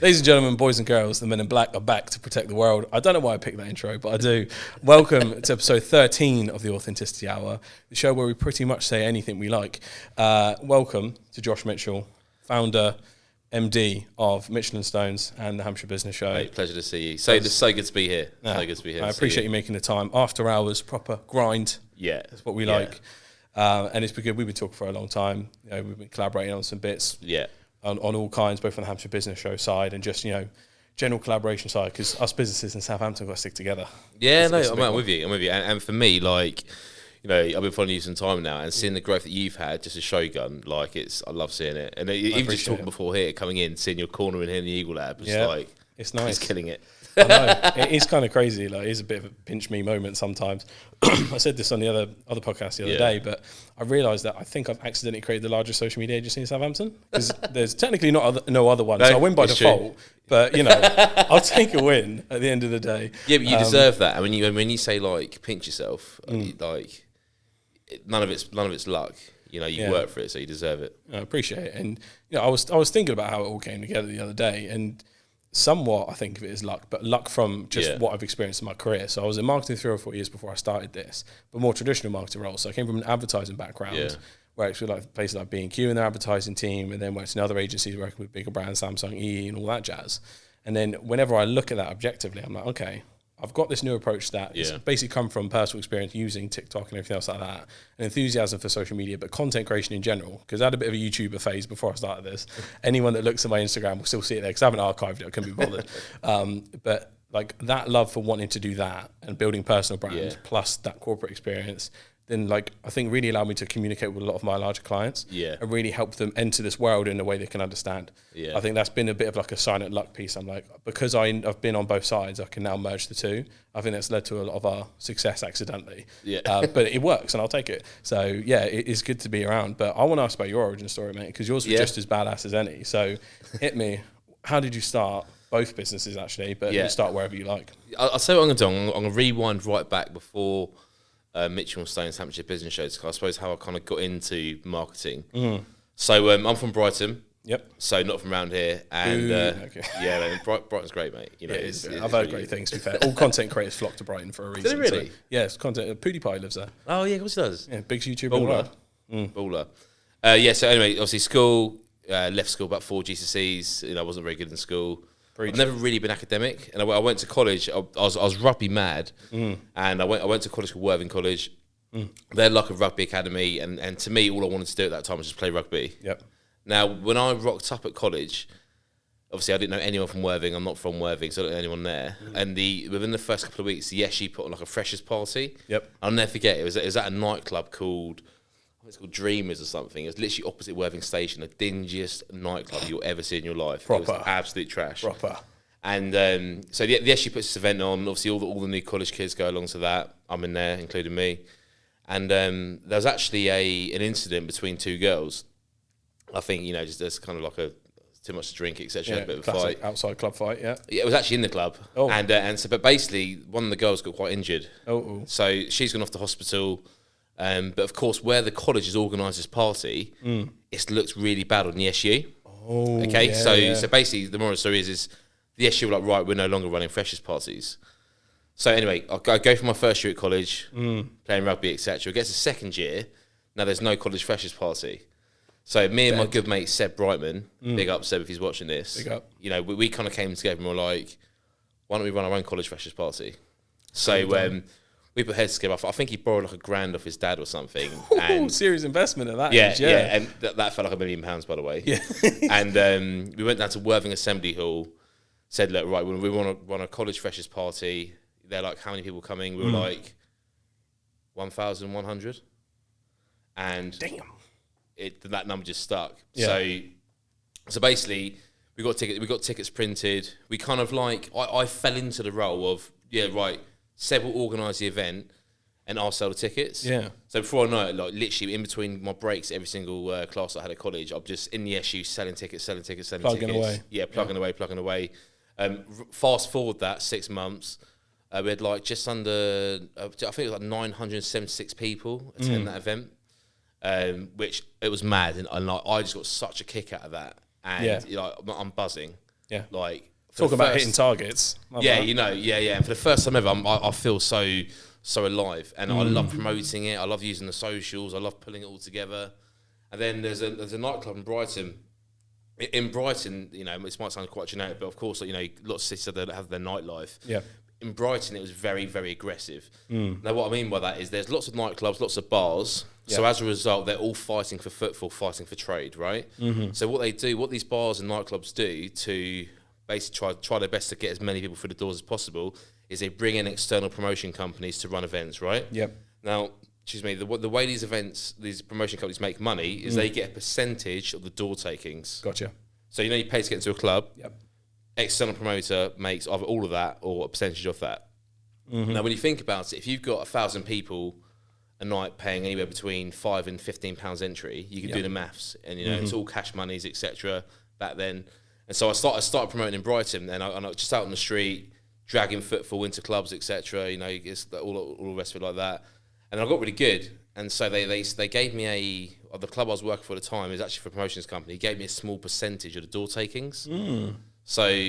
Ladies and gentlemen, boys and girls, the men in black are back to protect the world. I don't know why I picked that intro, but I do. Welcome to episode 13 of the Authenticity Hour, the show where we pretty much say anything we like. Welcome to Josh Mitchell, founder, MD of Mitchell & Stones and the Hampshire Business Show. Mate, pleasure to see you. So good to be here. So good to be here. I appreciate you making the time. After hours, proper grind. Yeah. That's what we like. And it's because we've been talking for a long time. You know, we've been collaborating on some bits. Yeah. On all kinds, both on the Hampshire Business Show side and just, general collaboration side, because us businesses in Southampton got to stick together. Yeah, I'm with you. And for me, I've been following you some time now, and seeing the growth that you've had, just a Shogun, I love seeing it. And even just talking before here, coming in, seeing your corner in here in the Eagle Lab, it's nice. It's killing it. I know. It is kind of crazy. It is a bit of a pinch me moment sometimes. I said this on the other podcast the other day, but I realised that I think I've accidentally created the largest social media agency in Southampton, because there's technically no other one. So I win by default. True. But I'll take a win at the end of the day. Yeah, but you deserve that. And when you say pinch yourself, none of it's luck. You work for it, so you deserve it. I appreciate it. And I was thinking about how it all came together the other day, and somewhat I think of it as luck, but luck from just what I've experienced in my career. So I was in marketing 3 or 4 years before I started this, but more traditional marketing roles. So I came from an advertising background, where it's like places like B&Q and their advertising team, and then worked in other agencies working with bigger brands, Samsung, EE, and all that jazz. And then whenever I look at that objectively, I'm like, okay, I've got this new approach that it's basically come from personal experience using TikTok and everything else like that, and enthusiasm for social media, but content creation in general, because I had a bit of a YouTuber phase before I started this. Anyone that looks at my Instagram will still see it there, because I haven't archived it, I couldn't be bothered. But that love for wanting to do that and building personal brands, plus that corporate experience, then I think really allowed me to communicate with a lot of my larger clients and really help them enter this world in a way they can understand. Yeah. I think that's been a bit of a silent luck piece. I'm because I've been on both sides, I can now merge the two. I think that's led to a lot of our success accidentally. Yeah. But it works, and I'll take it. So it is good to be around. But I want to ask about your origin story, mate, because yours was just as badass as any. So hit me. How did you start? Both businesses, actually, but you start wherever you like. I'll say what I'm going to do. I'm going to rewind right back before Mitchell & Stones Hampshire Business Show, I suppose how I kind of got into marketing. So I'm from Brighton. Yep. So not from around here. And Brighton's great, mate. I've heard great things, to be fair. All content creators flock to Brighton for a reason. Did it really? So, it's content. PewDiePie lives there. Oh, yeah, of course he does. Yeah, biggest YouTuber. Baller. So anyway, obviously school, left school about 4 GCSEs. I wasn't very good in school. I've never really been academic, and I went to college. I was rugby mad, and I went to college called Worthing College. They're like a rugby academy, and to me, all I wanted to do at that time was just play rugby. Yep. Now, when I rocked up at college, obviously I didn't know anyone from Worthing. I'm not from Worthing, so I don't know anyone there. And within the first couple of weeks, the SU put on a freshers party. Yep. I'll never forget. It was at a nightclub called. It's called Dreamers or something. It was literally opposite Worthing Station, the dingiest nightclub you'll ever see in your life. Proper. It was absolute trash. Proper. And so the SU puts this event on. Obviously, all the new college kids go along to that. I'm in there, including me. And there was actually an incident between 2 girls. I think, just there's kind of too much to drink, etc. Yeah, a bit of a fight. Outside club fight, yeah. Yeah, it was actually in the club. Oh. But basically, one of the girls got quite injured. Oh. So she's gone off to hospital. But of course, where the college has organised this party, it looks really bad on the SU. Oh, okay. So basically, the moral of the story is the SU were like, right, we're no longer running freshers parties. So anyway, I go for my first year at college, playing rugby, etc. It gets to second year, now there's no college freshers party. So me and my good mate Seb Brightman, big up Seb if he's watching this. Big up. We kind of came together and we were like, why don't we run our own college freshers party? So we put heads together. I think he borrowed like $1,000 off his dad or something. And serious investment at that age, and that felt like £1 million, by the way. Yeah. And we went down to Worthing Assembly Hall, said, look, right, we want to run a college freshers party. They're like, how many people coming? We were like, 1,100. And damn, that number just stuck. Yeah. So basically, we got tickets printed. We kind of I fell into the role of, Seb will organise the event and I'll sell the tickets. Yeah. So before I know it, literally in between my breaks, every single class I had at college, I'm just in the SU selling tickets. Plugging away. Yeah, plugging away. Fast forward that 6 months, we had just under, I think it was 976 people attend that event, which it was mad. And I just got such a kick out of that. And I'm buzzing. Yeah. Like, talk about hitting targets. Yeah, you know, yeah. And for the first time ever, I feel so alive, and I love promoting it. I love using the socials. I love pulling it all together. And then there's a nightclub in Brighton. In Brighton, you know, this might sound quite generic, but of course, you know, lots of cities have their nightlife. Yeah. In Brighton, it was very, very aggressive. Now, what I mean by that is there's lots of nightclubs, lots of bars. Yeah. So as a result, they're all fighting for footfall, fighting for trade, right? So what these bars and nightclubs do to basically try their best to get as many people through the doors as possible is they bring in external promotion companies to run events, right? Yep. Now, excuse me, the way these promotion companies make money is they get a percentage of the door takings. Gotcha. So, you know, you pay to get into a club. Yep. External promoter makes either all of that or a percentage of that. Now, when you think about it, if you've got 1,000 people a night paying anywhere between £5 and £15 entry, you can do the maths, and you know it's all cash monies, etc. Back then, and so I started promoting in Brighton, and I just out on the street, dragging footfall into clubs, etc. You know, it's all the rest of it like that, and I got really good. And so they gave me the club I was working for at the time is actually for a promotions company. He gave me a small percentage of the door takings. So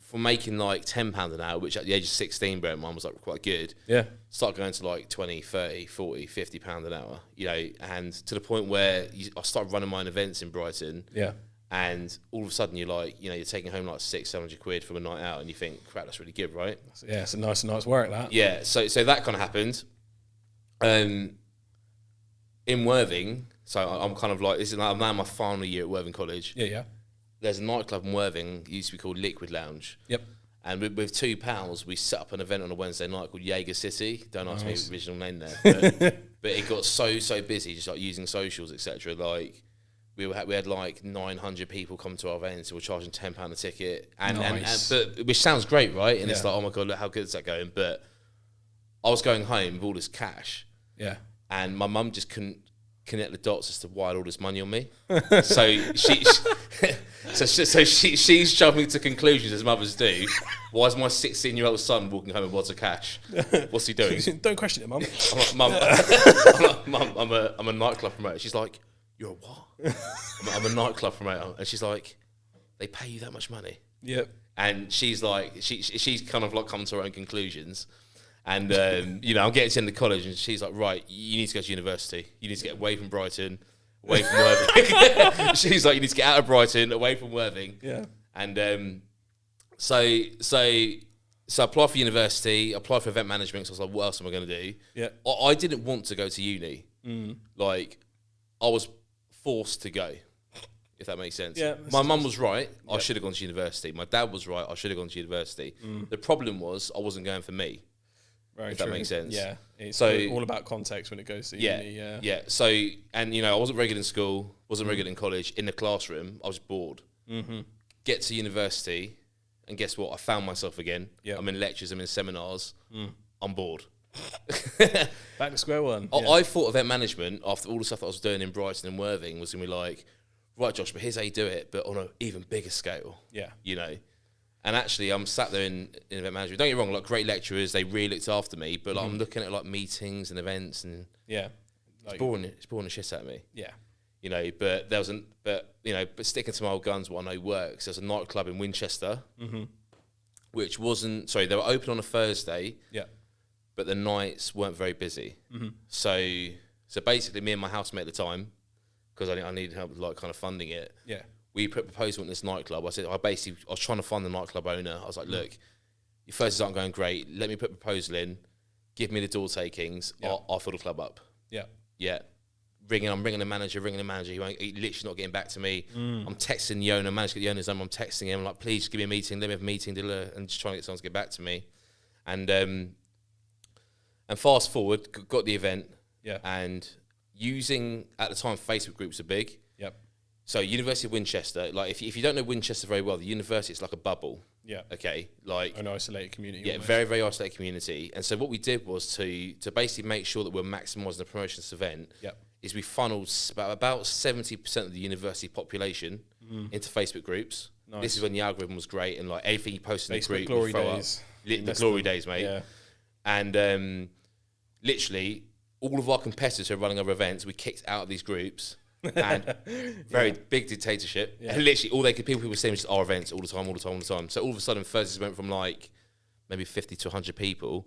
for making like £10 an hour, which at the age of 16, bear in mind, was like quite good. Yeah. Start going to like 20, 30, 40, £50 an hour, you know, and to the point where I started running my own events in Brighton. Yeah. And all of a sudden you're like, you know, you're taking home like £600-700 from a night out, and you think, crap, that's really good, right? Yeah, it's a nice work, that. Yeah. So that kind of happened. In Worthing, so I'm kind of like, I'm now in my final year at Worthing College. Yeah. There's a nightclub in Worthing, it used to be called Liquid Lounge. Yep. And with two pals, we set up an event on a Wednesday night called Jaeger City. Don't ask me the original name there, but it got so busy, just like using socials, etc. Like we had like 900 people come to our events. We were charging £10 a ticket, but which sounds great, right? And it's like, oh my god, look how good is that going? But I was going home with all this cash. Yeah. And my mum just couldn't connect the dots as to why I had all this money on me. So she's jumping to conclusions as mothers do. Why is my 16-year-old son walking home with wads of cash? What's he doing? Don't question it, Mum. I'm a nightclub promoter. She's like, you're a what? I'm a nightclub promoter. And she's like, they pay you that much money? Yep. And she's like, she's kind of like come to her own conclusions. And, you know, I'm getting to the end of college, and she's like, right, you need to go to university. You need to get away from Brighton, away from Worthing. She's like, you need to get out of Brighton, away from Worthing. Yeah. And so I applied for university, applied for event management, so I was like, what else am I going to do? Yeah. I didn't want to go to uni. Like, I was forced to go, if that makes sense. Yeah, my mum was right. I should have gone to university. My dad was right. I should have gone to university. The problem was I wasn't going for me. Very if true. That makes sense. Yeah. It's all about context when it goes to uni. Yeah. So, and, you know, I wasn't very good in school, wasn't very good in college. In the classroom, I was bored. Get to university, and guess what? I found myself again. Yep. I'm in lectures, I'm in seminars. I'm bored. Back to square one. I thought event management, after all the stuff that I was doing in Brighton and Worthing, was going to be like, right, Josh, but here's how you do it, but on an even bigger scale. Yeah. You know? And actually, I'm sat there in event management. Don't get me wrong, like great lecturers, they really looked after me. But like, I'm looking at like meetings and events, and it's boring. It's boring the shit out of me. Yeah, you know. But but sticking to my old guns, what I know works. There's a nightclub in Winchester, which wasn't. Sorry, they were open on a Thursday. Yeah, but the nights weren't very busy. So basically, me and my housemate at the time, because I needed help with like kind of funding it. Yeah. We put a proposal in this nightclub. I was trying to find the nightclub owner. I was like, look, your Thursdays aren't going great. Let me put a proposal in. Give me the door takings. Yeah. I'll fill the club up. Yeah. Yeah. I'm ringing the manager. He literally not getting back to me. I'm texting the owner. Managed to get the owner's number. I'm texting him. I'm like, please give me a meeting. Let me have a meeting. And just trying to get someone to get back to me. And fast forward, got the event. Yeah. And using, at the time, Facebook groups are big. Yep. So University of Winchester, like if you don't know Winchester very well, the university is like a bubble. Yeah. Okay. Like an isolated community. Yeah, almost. Very, very isolated community. And so what we did was to basically make sure that we're maximising the promotion of this event. Yep. Is we funneled about 70% of the university population into Facebook groups. Nice. This is when the algorithm was great, and like everything you posted in the group, glory days. The glory days, mate. Yeah. And literally all of our competitors who are running other events, we kicked out of these groups. and very big dictatorship. Yeah. And literally all people were saying was just our events all the time. So all of a sudden Thursdays went from like maybe 50 to 100 people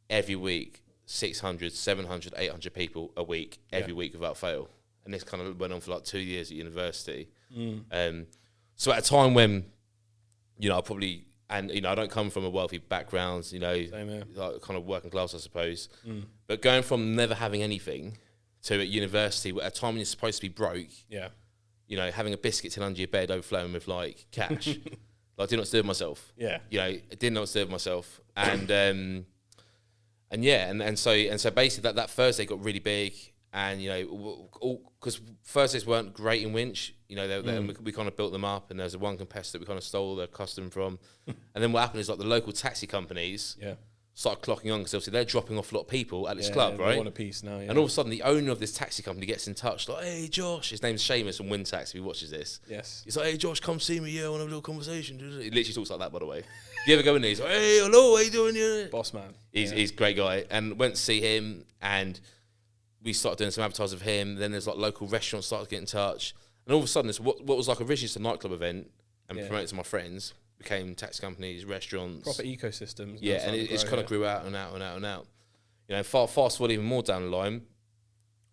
every week, 600, 700, 800 people a week, every week without fail. And this kind of went on for like 2 years at university. So at a time when, I probably, and, I don't come from a wealthy background, like kind of working class, I suppose. But going from never having anything to at university, at a time when you're supposed to be broke, having a biscuit tin under your bed overflowing with like cash, like I did not disturb myself. I did not disturb myself. And so basically that Thursday got really big. And, because Thursdays weren't great in Winch, we kind of built them up, and there's one competitor that we kind of stole their custom from. And then what happened is like the local taxi companies started clocking on, because obviously they're dropping off a lot of people at this club, right? They want a piece now, And all of a sudden the owner of this taxi company gets in touch, like, hey, Josh, his name's Seamus from Wintax, if he watches this. Yes. He's like, hey, Josh, come see me, I want to have a little conversation. He literally talks like that, by the way. You ever go in there, he's like, hey, hello, how you doing? Boss man. He's a great guy. And went to see him, and we started doing some advertising of him. Then there's like local restaurants started to get in touch, and all of a sudden, what was like originally just a nightclub event and promoted to my friends became tax companies, restaurants, proper ecosystems. Yeah, and it's kind of grew out and out and out and out. Fast forward even more down the line.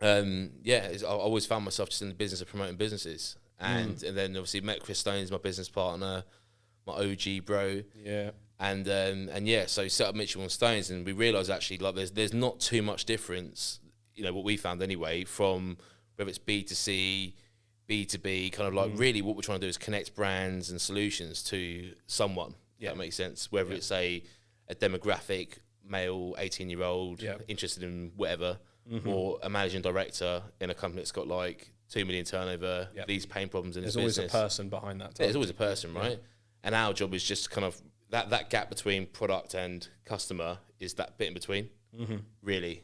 I always found myself just in the business of promoting businesses, and then obviously met Chris Stones, my business partner, my OG bro. Yeah. So set up Mitchell and Stones, and we realised actually like there's not too much difference. What we found anyway, from whether it's B2C, B2B, kind of like really what we're trying to do is connect brands and solutions to someone. Yeah, that makes sense. Whether it's a demographic, male, 18-year-old, interested in whatever, or a managing director in a company that's got like 2 million turnover, these pain problems in his business. There's always a person behind that. There's always a person, right? Yeah. And our job is just kind of that gap between product and customer is that bit in between, really,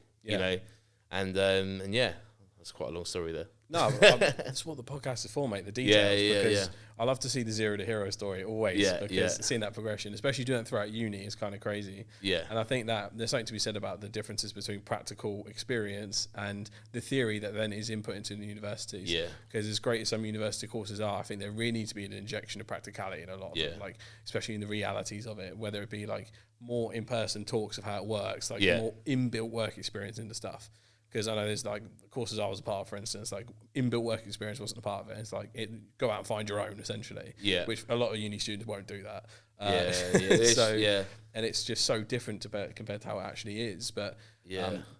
And that's quite a long story there. No, that's what the podcast is for, mate. The details. Because I love to see the zero to hero story always. Because seeing that progression, especially doing it throughout uni, is kind of crazy. Yeah. And I think that there's something to be said about the differences between practical experience and the theory that then is input into the universities. Yeah. Because as great as some university courses are, I think there really needs to be an injection of practicality in a lot of them, like especially in the realities of it, whether it be like more in-person talks of how it works, like more inbuilt work experience into stuff. Because I know there's like courses I was a part of, for instance, like inbuilt work experience wasn't a part of it. It's like go out and find your own, essentially. Yeah. Which a lot of uni students won't do that. And it's just so different compared to how it actually is. But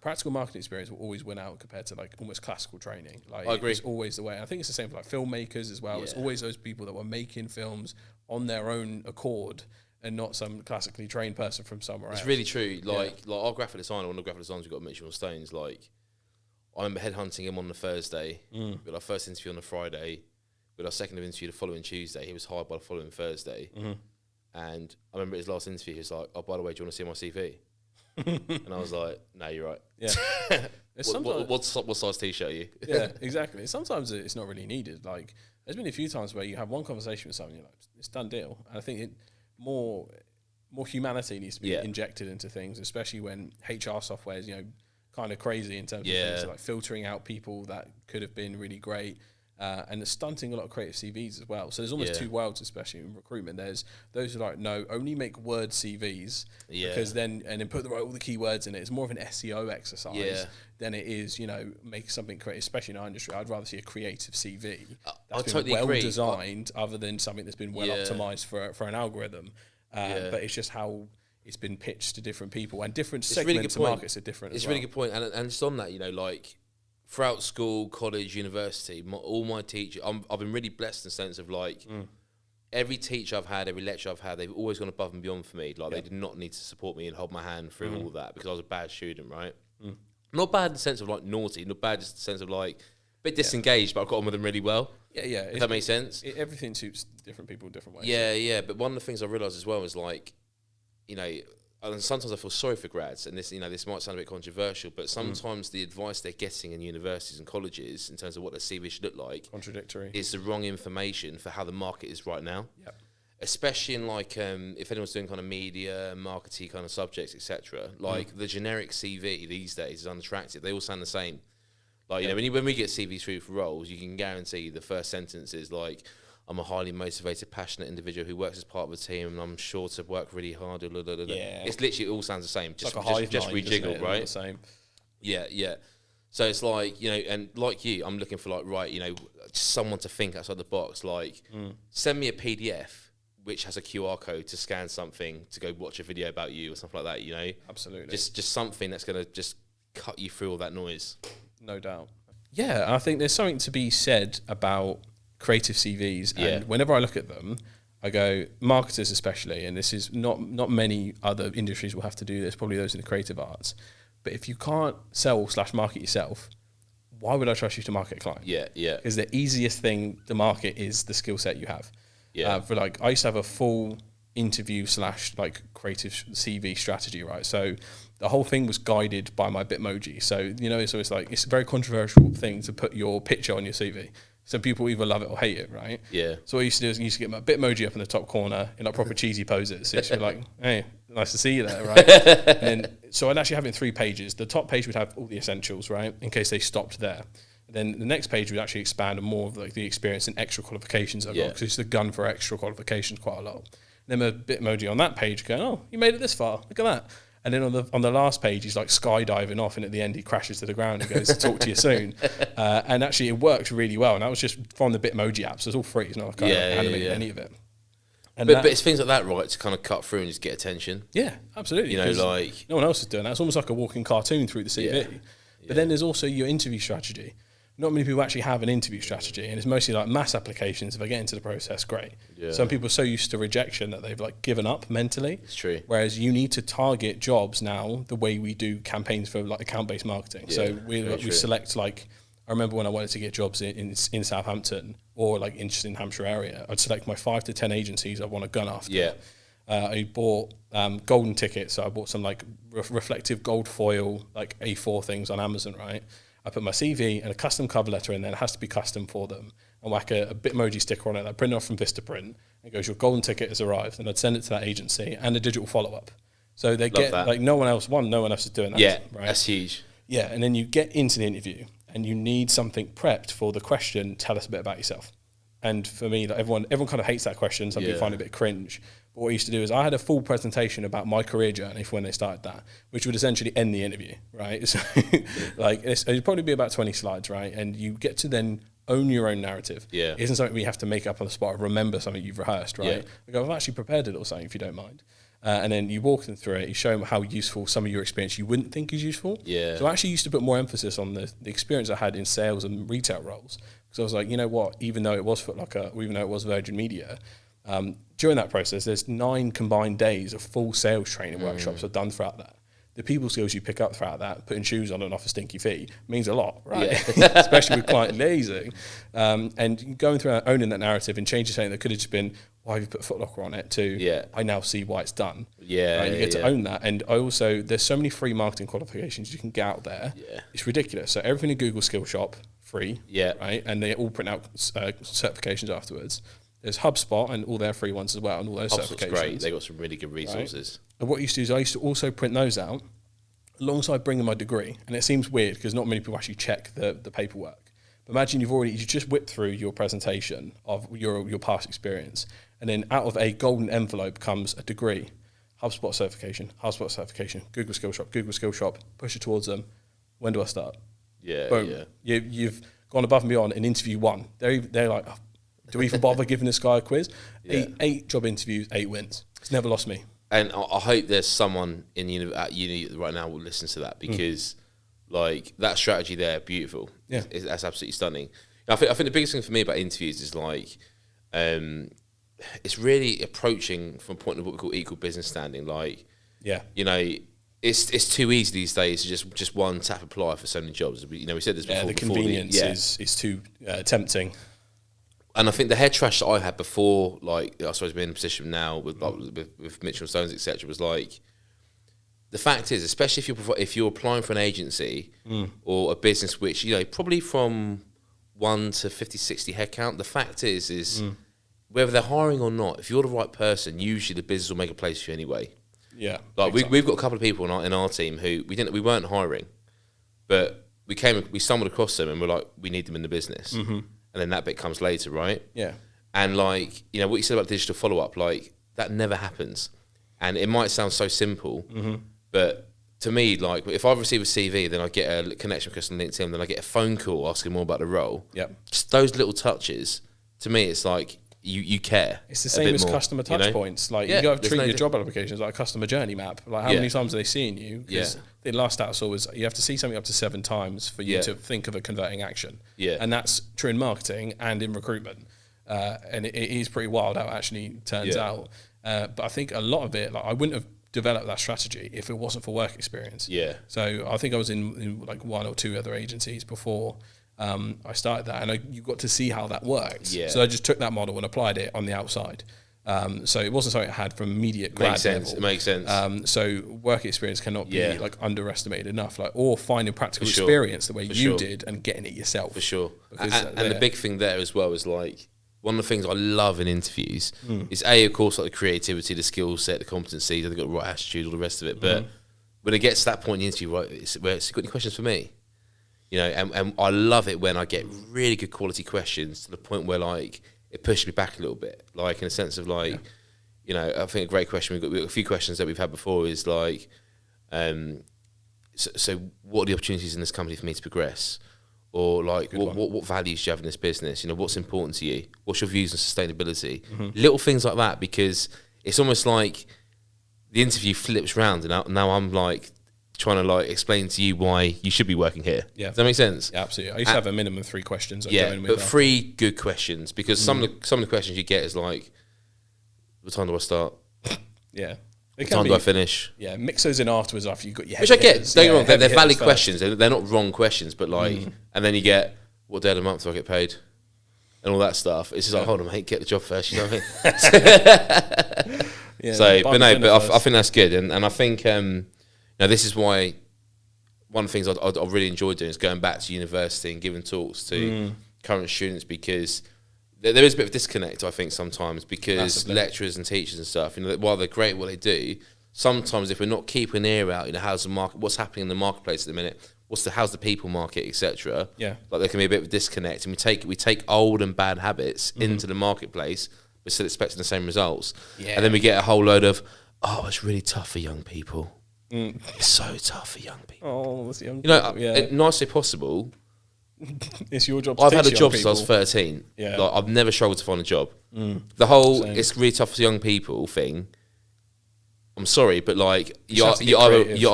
practical marketing experience will always win out compared to like almost classical training. Like I agree. It's always the way. I think it's the same for like filmmakers as well. Yeah. It's always those people that were making films on their own accord, and not some classically trained person from somewhere else. It's really true. Like our graphic designer, one of the graphic designers we've got Mitchell and Stones, like I remember headhunting him on the Thursday. We had our first interview on the Friday. We had our second interview the following Tuesday. He was hired by the following Thursday. And I remember his last interview, he was like, oh, by the way, do you want to see my CV? And I was like, no, you're right. Yeah. What size T-shirt are you? Yeah, exactly. Sometimes it's not really needed. Like, there's been a few times where you have one conversation with someone, you're like, it's done deal. And I think more humanity needs to be injected into things, especially when HR software is, kind of crazy in terms of things like filtering out people that could have been really great, and it's stunting a lot of creative CVs as well. So there's almost two worlds, especially in recruitment. There's those who are like, no, only make Word CVs, because then put all the keywords in it. It's more of an SEO exercise than it is, make something creative, especially in our industry. I'd rather see a creative CV that's been well designed, other than something that's been well optimized for an algorithm. But it's just how it's been pitched to different people, and different segments of markets are different. It's a really good point, and just on that, like throughout school, college, university, all my teachers, I've been really blessed in the sense of like every teacher I've had, every lecture I've had, they've always gone above and beyond for me. Like they did not need to support me and hold my hand through all that, because I was a bad student, right? Not bad in the sense of like naughty, not bad just in the sense of like a bit disengaged, but I got on with them really well. If that makes sense. Everything suits different people different ways. But one of the things I realised as well is like, and sometimes I feel sorry for grads, and this, this might sound a bit controversial, but sometimes the advice they're getting in universities and colleges in terms of what their CV should look like is the wrong information for how the market is right now. Yep. Especially in like, if anyone's doing kind of media, marketing kind of subjects, etc. Like the generic CV these days is unattractive. They all sound the same. Like, you know, when we get CVs through for roles, you can guarantee the first sentence is like, I'm a highly motivated, passionate individual who works as part of a team, and I'm sure to work really hard. Blah, blah, blah, blah. Yeah. It's literally, it all sounds the same. Just, like just rejiggled, right? The same. Yeah, yeah. So it's like, you know, and like you, I'm looking for like, right, you know, someone to think outside the box. Like, send me a PDF which has a QR code to scan something to go watch a video about you or something like that, you know? Absolutely. Just something that's going to just cut you through all that noise. No doubt. Yeah, I think there's something to be said about creative CVs, and whenever I look at them, I go, marketers especially, and this is not many other industries will have to do this, probably those in the creative arts, but if you can't sell/market yourself, why would I trust you to market a client? Yeah, yeah. Because the easiest thing to market is the skill set you have. Yeah. For like, I used to have a full interview / like creative CV strategy, right? So the whole thing was guided by my Bitmoji. So, you know, so it's like, it's a very controversial thing to put your picture on your CV. So people either love it or hate it, right? Yeah. So what I used to do is I used to get my Bitmoji up in the top corner in like proper cheesy poses. So it's like, hey, nice to see you there, right? And then, so I'd actually have it in 3 pages. The top page would have all the essentials, right? In case they stopped there. And then the next page would actually expand on more of like the experience and extra qualifications I've got, because it's the gun for extra qualifications quite a lot. And then my Bitmoji on that page going, oh, you made it this far. Look at that. And then on the last page, he's like skydiving off, and at the end, he crashes to the ground and goes, talk to you soon. And actually, it works really well. And that was just from the Bitmoji app, so it's all free. It's not like I animated any of it. And but it's things like that, right, to kind of cut through and just get attention. Yeah, absolutely. You know, like... no one else is doing that. It's almost like a walking cartoon through the CV. Yeah. But then there's also your interview strategy. Not many people actually have an interview strategy, and it's mostly like mass applications. If I get into the process, great. Yeah. Some people are so used to rejection that they've like given up mentally. It's true. Whereas you need to target jobs now the way we do campaigns for like account-based marketing. Yeah, so we select, like, I remember when I wanted to get jobs in Southampton or like interested in Hampshire area, I'd select my 5 to 10 agencies I want to gun after. Yeah. I bought golden tickets, so I bought some like reflective gold foil like A4 things on Amazon, right? I put my CV and a custom cover letter in there. It has to be custom for them. And whack a Bitmoji sticker on it. I print it off from Vistaprint. It goes, your golden ticket has arrived. And I'd send it to that agency and a digital follow-up. So they get that. Like no one else is doing that. Yeah, right? That's huge. Yeah, and then you get into the interview and you need something prepped for the question, tell us a bit about yourself. And for me, like everyone kind of hates that question. Some people find it a bit cringe. But what I used to do is I had a full presentation about my career journey for when they started that, which would essentially end the interview, right? So like it'd probably be about 20 slides, right? And you get to then own your own narrative. Yeah. It isn't something we have to make up on the spot or remember something you've rehearsed, right? Yeah. We go, I've actually prepared a little something if you don't mind. And then you walk them through it, you show them how useful some of your experience you wouldn't think is useful. Yeah. So I actually used to put more emphasis on the experience I had in sales and retail roles. Because I was like, you know what, even though it was Foot Locker, or even though it was Virgin Media, during that process, there's 9 combined days of full sales training workshops I've done throughout that. The people skills you pick up throughout that, putting shoes on and off a stinky feet, means a lot, right? Yeah. Especially with client liaising. And going through and owning that narrative and changing something that could have just been, why have you put Foot Locker on it, to I now see why it's done. Yeah. Right? You get to own that. And I also, there's so many free marketing qualifications you can get out there. Yeah. It's ridiculous. So everything in Google Skill Shop, free. Yeah. Right? And they all print out certifications afterwards. There's HubSpot and all their free ones as well, and all those HubSpot's certifications. Great. They got some really good resources. Right? And what I used to do is I used to also print those out alongside bringing my degree. And it seems weird because not many people actually check the paperwork. But imagine you just whipped through your presentation of your past experience, and then out of a golden envelope comes a degree, HubSpot certification, Google Skill Shop, push it towards them. When do I start? Yeah. Boom. Yeah. You've gone above and beyond in interview 1. They're like, oh, do we even bother giving this guy a quiz? Yeah. 8 job interviews, 8 wins. It's never lost me. And I hope there's someone at uni right now will listen to that, because like that strategy there, beautiful. Yeah. That's absolutely stunning. I think the biggest thing for me about interviews is like, it's really approaching from a point of what we call equal business standing. Like, you know, it's too easy these days to just one tap apply for so many jobs. We said this before. Yeah, the convenience is too tempting. And I think the head trash that I had before, like I suppose being in a position now with Mitchell & Stones, etc., was like, the fact is, especially if you're applying for an agency or a business which, probably from 1 to 50, 60 headcount, the fact is whether they're hiring or not, if you're the right person, usually the business will make a place for you anyway. Yeah. Like we've got a couple of people in our team who we weren't hiring, but we stumbled across them and we're like, we need them in the business. And then that bit comes later, right? Yeah. And like, you know, what you said about digital follow-up, like that never happens. And it might sound so simple, but to me, like if I receive a CV, then I get a connection request on LinkedIn, then I get a phone call asking more about the role. Yep. Just those little touches, to me, it's like you care. It's the same as customer touch points. Like you got to treat your job applications like a customer journey map. Like how many times are they seeing you? Because the last stat I saw was you have to see something up to 7 times for you to think of a converting action. Yeah. And that's true in marketing and in recruitment. And it is pretty wild how it actually turns out. But I think a lot of it, like I wouldn't have developed that strategy if it wasn't for work experience. Yeah. So I think I was in like 1 or 2 other agencies before I started that, and you got to see how that works. Yeah. So I just took that model and applied it on the outside. So it wasn't something I had from immediate grad level. It makes sense. So work experience cannot be like underestimated enough, like or finding practical experience the way you did and getting it yourself. For sure. And the big thing there as well is like, one of the things I love in interviews is of course, like the creativity, the skill set, the competency, they've got the right attitude, all the rest of it. But when it gets to that point in the interview, right, where it's got any questions for me? You know, and I love it when I get really good quality questions to the point where like it pushes me back a little bit, like in a sense of like, you know, I think a great question we've got a few questions that we've had before is like, so what are the opportunities in this company for me to progress? Or like, what values do you have in this business? You know, what's important to you? What's your views on sustainability? Little things like that, because it's almost like the interview flips round, and now I'm like trying to like explain to you why you should be working here. Yeah, does that make sense? Yeah, absolutely. I used to have a minimum 3 questions. But 3 good questions, because some of the questions you get is like, what time do I start? What time do I finish? Yeah, mix those in afterwards after you've got your head. Which I get, don't get me wrong, they're valid questions. They're not wrong questions, but like, and then you get, what day of the month do I get paid? And all that stuff. It's just like, hold on, mate, get the job first, you know what I mean? But I think that's good. And I think, now this is why one of the things I really enjoy doing is going back to university and giving talks to current students, because there is a bit of disconnect, I think, sometimes, because lecturers and teachers and stuff, you know, while they're great at what they do, sometimes if we're not keeping an ear out, you know, how's the market, what's happening in the marketplace at the minute, how's the people market, etc. Yeah, like there can be a bit of a disconnect, and we take old and bad habits into the marketplace, we're still expecting the same results, and then we get a whole load of, oh, it's really tough for young people. It's so tough for young people. Oh, that's young. You know, nicely possible. It's your job. I've had a job since I was 13. Yeah, like I've never struggled to find a job. The whole it's really tough for young people thing. I'm sorry, but like you either you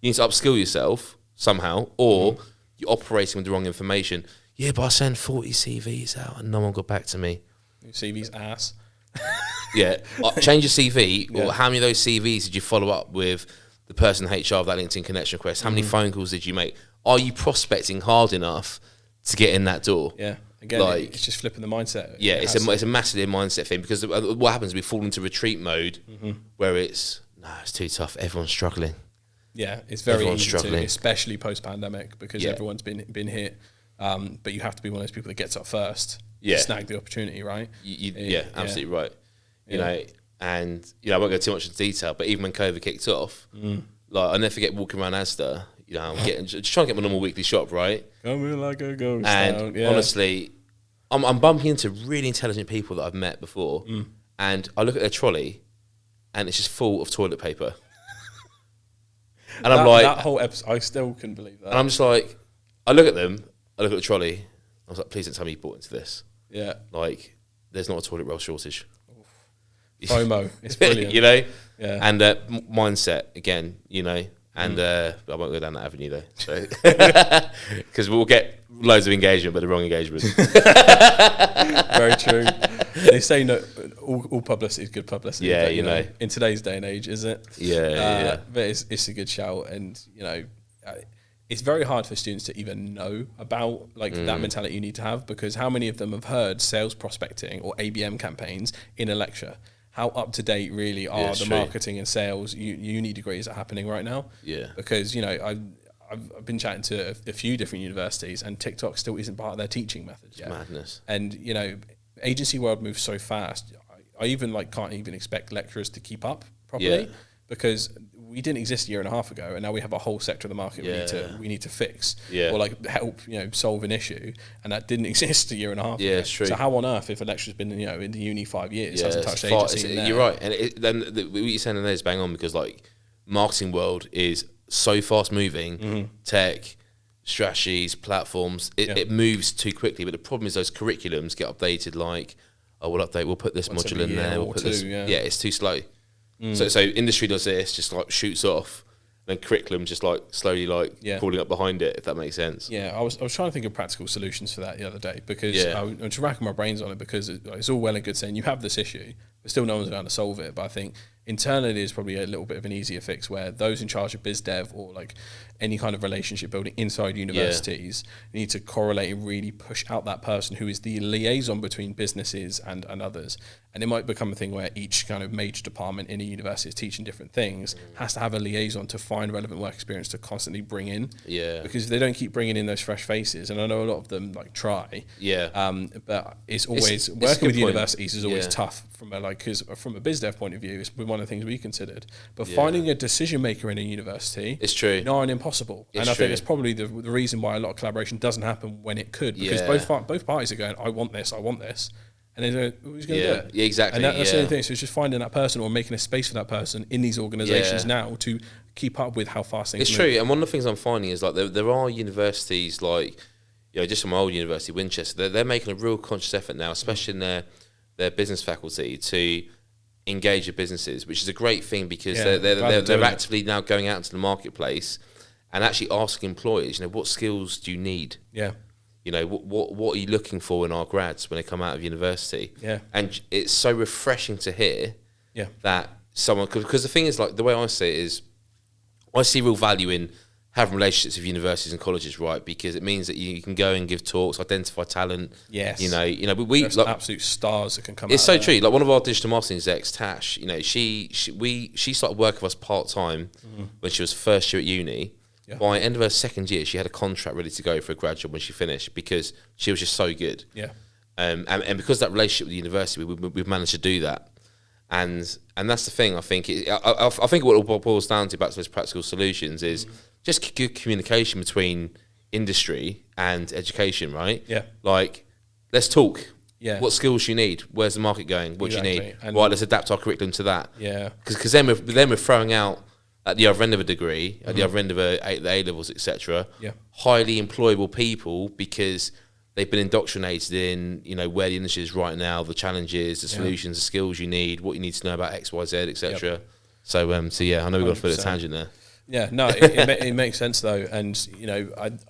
need to upskill yourself somehow, or you're operating with the wrong information. Yeah, but I sent 40 CVs out and no one got back to me. Your CV's ass. Yeah, change your CV. Or how many of those CVs did you follow up with the person in HR of that LinkedIn connection request? How many phone calls did you make? Are you prospecting hard enough to get in that door? Yeah, again, like, it's just flipping the mindset. Yeah, it's a massively mindset thing, because what happens is we fall into retreat mode where it's too tough. Everyone's struggling. Yeah, it's very easy to, especially post-pandemic, because everyone's been hit. But you have to be one of those people that gets up first. To snag the opportunity, right? Absolutely right. You know, and you know, I won't go too much into detail, but even when COVID kicked off, like I never forget walking around Asda. You know, I'm just trying to get my normal weekly shop, right? Coming like a ghost. And honestly, I'm bumping into really intelligent people that I've met before, and I look at their trolley, and it's just full of toilet paper. And I'm like, that whole episode, I still couldn't believe that. And I'm just like, I look at them, I look at the trolley, I was like, please don't tell me you bought into this. Yeah. Like, there's not a toilet roll shortage. FOMO, it's brilliant. You know? Yeah. And mindset, again, you know, and I won't go down that avenue though, so because we'll get loads of engagement, but the wrong engagement. Very true. They say no, all publicity is good publicity. Yeah, but, you know, in today's day and age, is it? Yeah. But it's a good shout, and you know, it's very hard for students to even know about like that mentality you need to have, because how many of them have heard sales prospecting or ABM campaigns in a lecture? How up to date really are the marketing and sales uni degrees are happening right now? Yeah, because you know I've been chatting to a few different universities, and TikTok still isn't part of their teaching methods yet. Madness. And you know, agency world moves so fast. I even like can't even expect lecturers to keep up properly, because we didn't exist a year and a half ago, and now we have a whole sector of the market we need to fix or like help solve an issue, and that didn't exist a year and a half ago. It's true. So how on earth, if a lecturer's been in the uni 5 years, hasn't touched agency? You're right, and then what you're saying there is bang on, because like marketing world is so fast moving, tech, strategies, platforms, it moves too quickly. But the problem is those curriculums get updated like, we'll put this module in there, we'll put this. It's too slow. So industry does this, just like shoots off, and curriculum just like slowly crawling up behind it, if that makes sense. Yeah, I was trying to think of practical solutions for that the other day, because I'm just racking my brains on it, because it's all well and good saying you have this issue, but still no one's going to solve it. But I think internally is probably a little bit of an easier fix, where those in charge of biz dev or like any kind of relationship building inside universities need to correlate and really push out that person who is the liaison between businesses and others. And it might become a thing where each kind of major department in a university is teaching different things, has to have a liaison to find relevant work experience to constantly bring in. Because if they don't keep bringing in those fresh faces, and I know a lot of them like try, but it's always working with universities is always tough from because from a biz dev point of view, it's one of the things we considered. But finding a decision maker in a university, it's true, nigh on impossible. And I think it's probably the reason why a lot of collaboration doesn't happen when it could, because both parties are going, I want this, and then who's going to do it? Yeah, exactly. And that's the only thing. So it's just finding that person or making a space for that person in these organisations now to keep up with how fast things move. It's true. And one of the things I'm finding is like there are universities like, just from my old university, Winchester, they're making a real conscious effort now, especially in their business faculty, to engage with businesses, which is a great thing, because they're actively now going out into the marketplace and actually asking employers, what skills do you need? What are you looking for in our grads when they come out of university? And it's so refreshing to hear that someone, because the thing is, like, the way I see it is, I see real value in having relationships with universities and colleges, right? Because it means that you can go and give talks, identify talent. Yes. But we like absolute stars that can come. It's so true. Like one of our digital marketing execs, Tash, she started working with us part time when she was first year at uni. By the end of her second year, she had a contract ready to go for a grad job when she finished, because she was just so good. And because of that relationship with the university, we've managed to do that. And that's the thing. I think I think what it boils down to, back to those practical solutions, is just good communication between industry and education, right? Like, let's talk. What skills you need? Where's the market going? What do you need? And right, let's adapt our curriculum to that. Because then we're throwing out, at the other end of a degree, at the other end of the A levels, etc., highly employable people, because they've been indoctrinated in, where the industry is right now, the challenges, the solutions, the skills you need, what you need to know about X, Y, Z, etc. So I know we've got a bit of a tangent there. Yeah, no, it makes sense though, and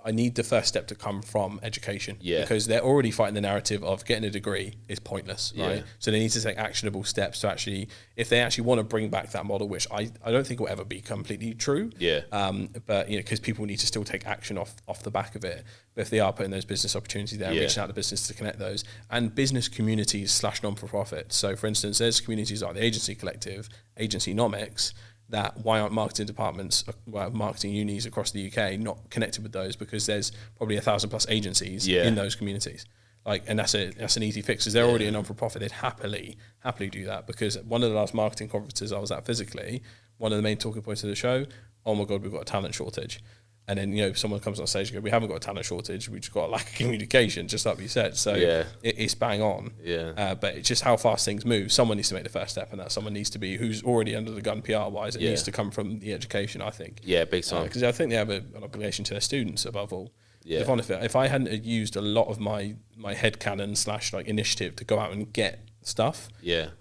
I need the first step to come from education, because they're already fighting the narrative of getting a degree is pointless, right? So they need to take actionable steps to actually, if they actually want to bring back that model, which I don't think will ever be completely true, but because people need to still take action off the back of it. But if they are putting those business opportunities there, reaching out to business to connect those, and business communities / non-for-profit. So for instance, there's communities like the Agency Collective, Agency Nomics, that why aren't marketing departments, marketing unis across the UK not connected with those? Because there's probably 1,000+ agencies in those communities. And that's an easy fix, because they're already a non-for-profit. They'd happily do that, because one of the last marketing conferences I was at physically, one of the main talking points of the show, oh my God, we've got a talent shortage. And then, someone comes on stage and goes, we haven't got a talent shortage, we've just got a lack of communication, just like you said. So it's bang on. But it's just how fast things move. Someone needs to make the first step, and that someone needs to be who's already under the gun PR-wise. It needs to come from the education, I think. Big time. Because I think they have an obligation to their students above all. If I hadn't used a lot of my headcanon / initiative to go out and get stuff,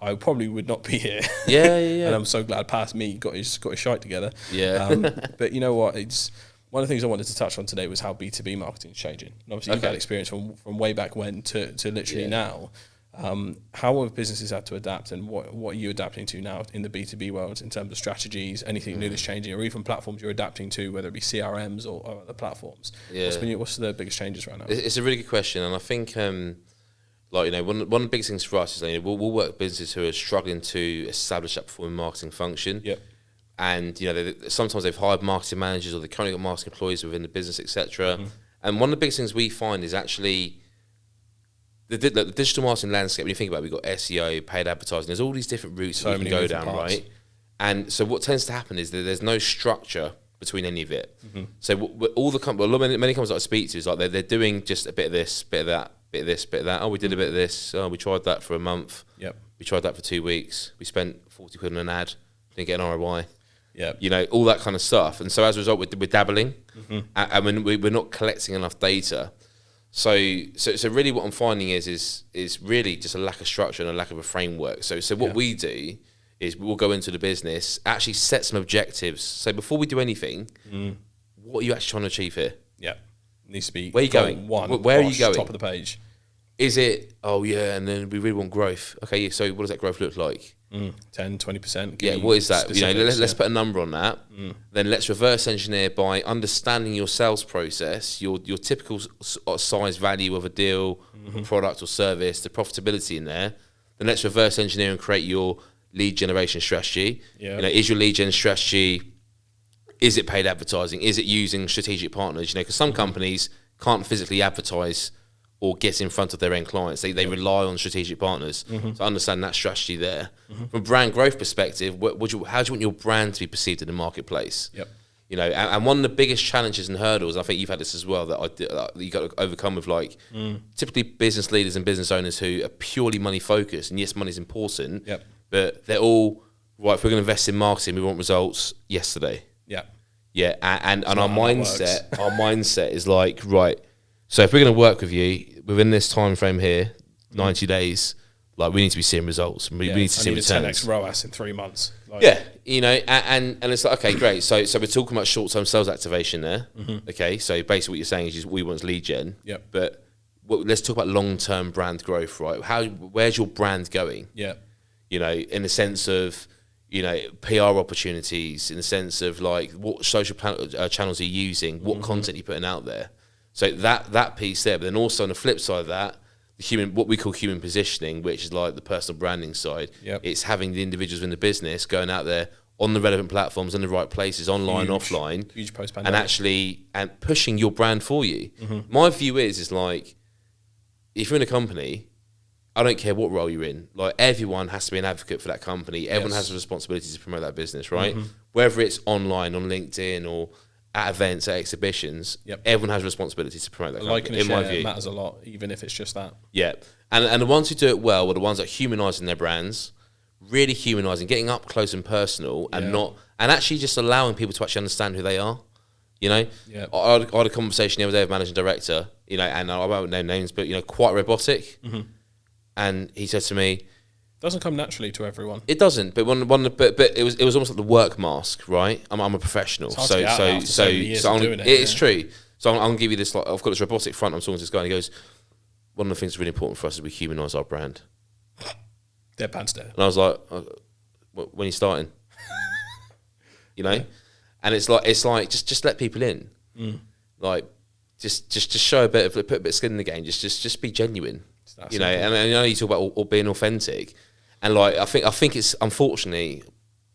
I probably would not be here. And I'm so glad past me got his shite together. But you know what? It's one of the things I wanted to touch on today was how B2B marketing is changing. And obviously you've had experience from way back when to literally now. How have businesses had to adapt, and what are you adapting to now in the B2B world in terms of strategies, anything new that's changing, or even platforms you're adapting to, whether it be CRMs or other platforms? What's the biggest changes right now? It's a really good question, and I think one of the biggest things for us is we'll work with businesses who are struggling to establish that performing marketing function. And sometimes they've hired marketing managers, or they've currently got marketing employees within the business, etc. And one of the biggest things we find is actually the digital marketing landscape. When you think about it, we've got SEO, paid advertising. There's all these different routes that we can go down, right? And so what tends to happen is that there's no structure between any of it. So all the many companies that I speak to is like they're doing just a bit of this, bit of that, bit of this, bit of that. Oh, we did a bit of this. Oh, we tried that for a month. Yep. We tried that for 2 weeks. We spent 40 quid on an ad. Didn't get an ROI. Yeah. You know, all that kind of stuff. And so as a result, we're dabbling, and when we're not collecting enough data. So really what I'm finding is really just a lack of structure and a lack of a framework. So what we do is we'll go into the business, actually set some objectives. So before we do anything, what are you actually trying to achieve here? Yeah. Needs to be. Where are you going? Where are you going? Top of the page. Is it, oh yeah, and then we really want growth. Okay, so what does that growth look like? 10, 20%. Yeah, what is that? You know, let's put a number on that. Then let's reverse engineer by understanding your sales process, your typical size value of a deal, a product or service, the profitability in there. Then let's reverse engineer and create your lead generation strategy. Yeah. You know, is your lead gen strategy, is it paid advertising? Is it using strategic partners? You know, because some companies can't physically advertise or get in front of their end clients. They rely on strategic partners to understand that strategy there. From a brand growth perspective, how do you want your brand to be perceived in the marketplace? Yep. You know, and one of the biggest challenges and hurdles, I think you've had this as well, that you got to overcome with typically business leaders and business owners who are purely money focused. And yes, money is important, but they're all, right, if we're going to invest in marketing, we want results yesterday. Yeah. Yeah, and our mindset is like, right, so if we're going to work with you within this time frame here, 90 days, like we need to be seeing results. We need to see returns. 10x ROAS in 3 months. Like, yeah, you know, and it's like, okay, great. So we're talking about short-term sales activation there. Okay, so basically what you're saying is we want lead gen. Yep. But let's talk about long-term brand growth, right? Where's your brand going? Yeah. You know, in the sense of, you know, PR opportunities, in the sense of like what social channels are you using, what content you're putting out there. So that piece there, but then also on the flip side of that, what we call human positioning, which is like the personal branding side. Yep. It's having the individuals in the business going out there on the relevant platforms in the right places, online, offline, huge post-pandemic, and actually pushing your brand for you. My view is like, if you're in a company, I don't care what role you're in. Like everyone has to be an advocate for that company. Everyone has a responsibility to promote that business, right? Whether it's online on LinkedIn or at events, at exhibitions, everyone has a responsibility to promote that company. Like and share matters a lot, even if it's just that. Yeah, and the ones who do it well are the ones that are humanising their brands, really humanising, getting up close and personal, and actually just allowing people to actually understand who they are. You know, I had a conversation the other day with managing director, you know, and I won't name names, but you know, quite robotic, and he said to me, doesn't come naturally to everyone. It doesn't, but but it was almost like the work mask, right? I'm a professional, it's true. So I'm gonna give you this. Like, I've got this robotic front. I'm talking to this guy, and he goes, "One of the things that's really important for us is we humanise our brand." Deadpan stare. And I was like, "When are you starting?" You know, and it's like just let people in, like just show put a bit of skin in the game. Just be genuine. You know, and I know you talk about being authentic, and like I think it's unfortunately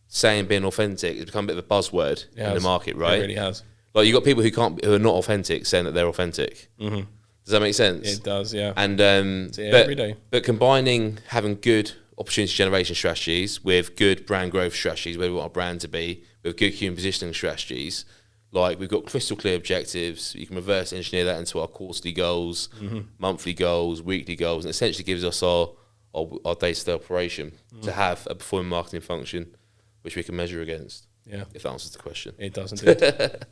saying being authentic has become a bit of a buzzword in the market, right? It really has. Like you got people who are not authentic saying that they're authentic. Does that make sense? It does, yeah. And every day. But combining having good opportunity generation strategies with good brand growth strategies, where we want our brand to be, with good human positioning strategies. Like we've got crystal clear objectives. You can reverse engineer that into our quarterly goals, monthly goals, weekly goals, and essentially gives us our day-to-day operation to have a performing marketing function which we can measure against. Yeah, if that answers the question. It does indeed.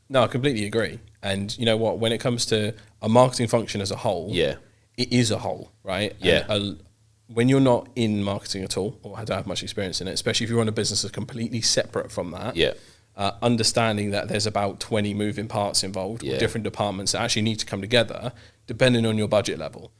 No, I completely agree. And you know what? When it comes to a marketing function as a whole, it is a whole, right? Yeah. And when you're not in marketing at all, or don't have much experience in it, especially if you run a business that's completely separate from that, understanding that there's about 20 moving parts involved, with different departments that actually need to come together, depending on your budget level.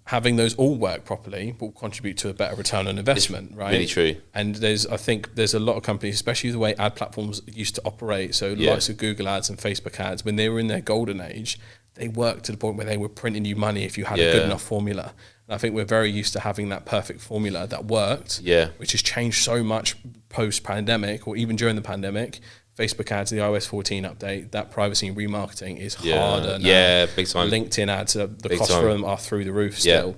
Having those all work properly will contribute to a better return on investment, right? Really true. And I think there's a lot of companies, especially the way ad platforms used to operate, so likes of Google ads and Facebook ads, when they were in their golden age, they worked to the point where they were printing you money if you had a good enough formula. And I think we're very used to having that perfect formula that worked, which has changed so much post-pandemic, or even during the pandemic. Facebook ads, the iOS 14 update, that privacy and remarketing is harder now. Yeah, big time. LinkedIn ads, the cost for them are through the roof still.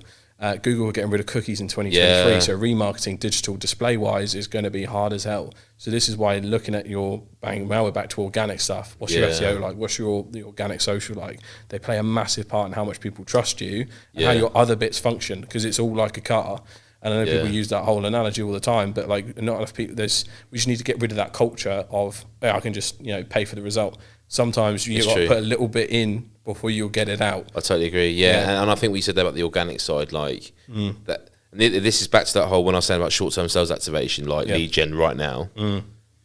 Google are getting rid of cookies in 2023, so remarketing digital display-wise is going to be hard as hell. So this is why looking at your now we're back to organic stuff. What's your SEO like? What's the organic social like? They play a massive part in how much people trust you and how your other bits function, because it's all like a car. And I know people use that whole analogy all the time, but like not enough people. We just need to get rid of that culture of I can just pay for the result. Sometimes you got to put a little bit in before you'll get it out. I totally agree. Yeah. And I think we said that about the organic side, like that. And this is back to that whole when I was saying about short-term sales activation, like lead gen right now.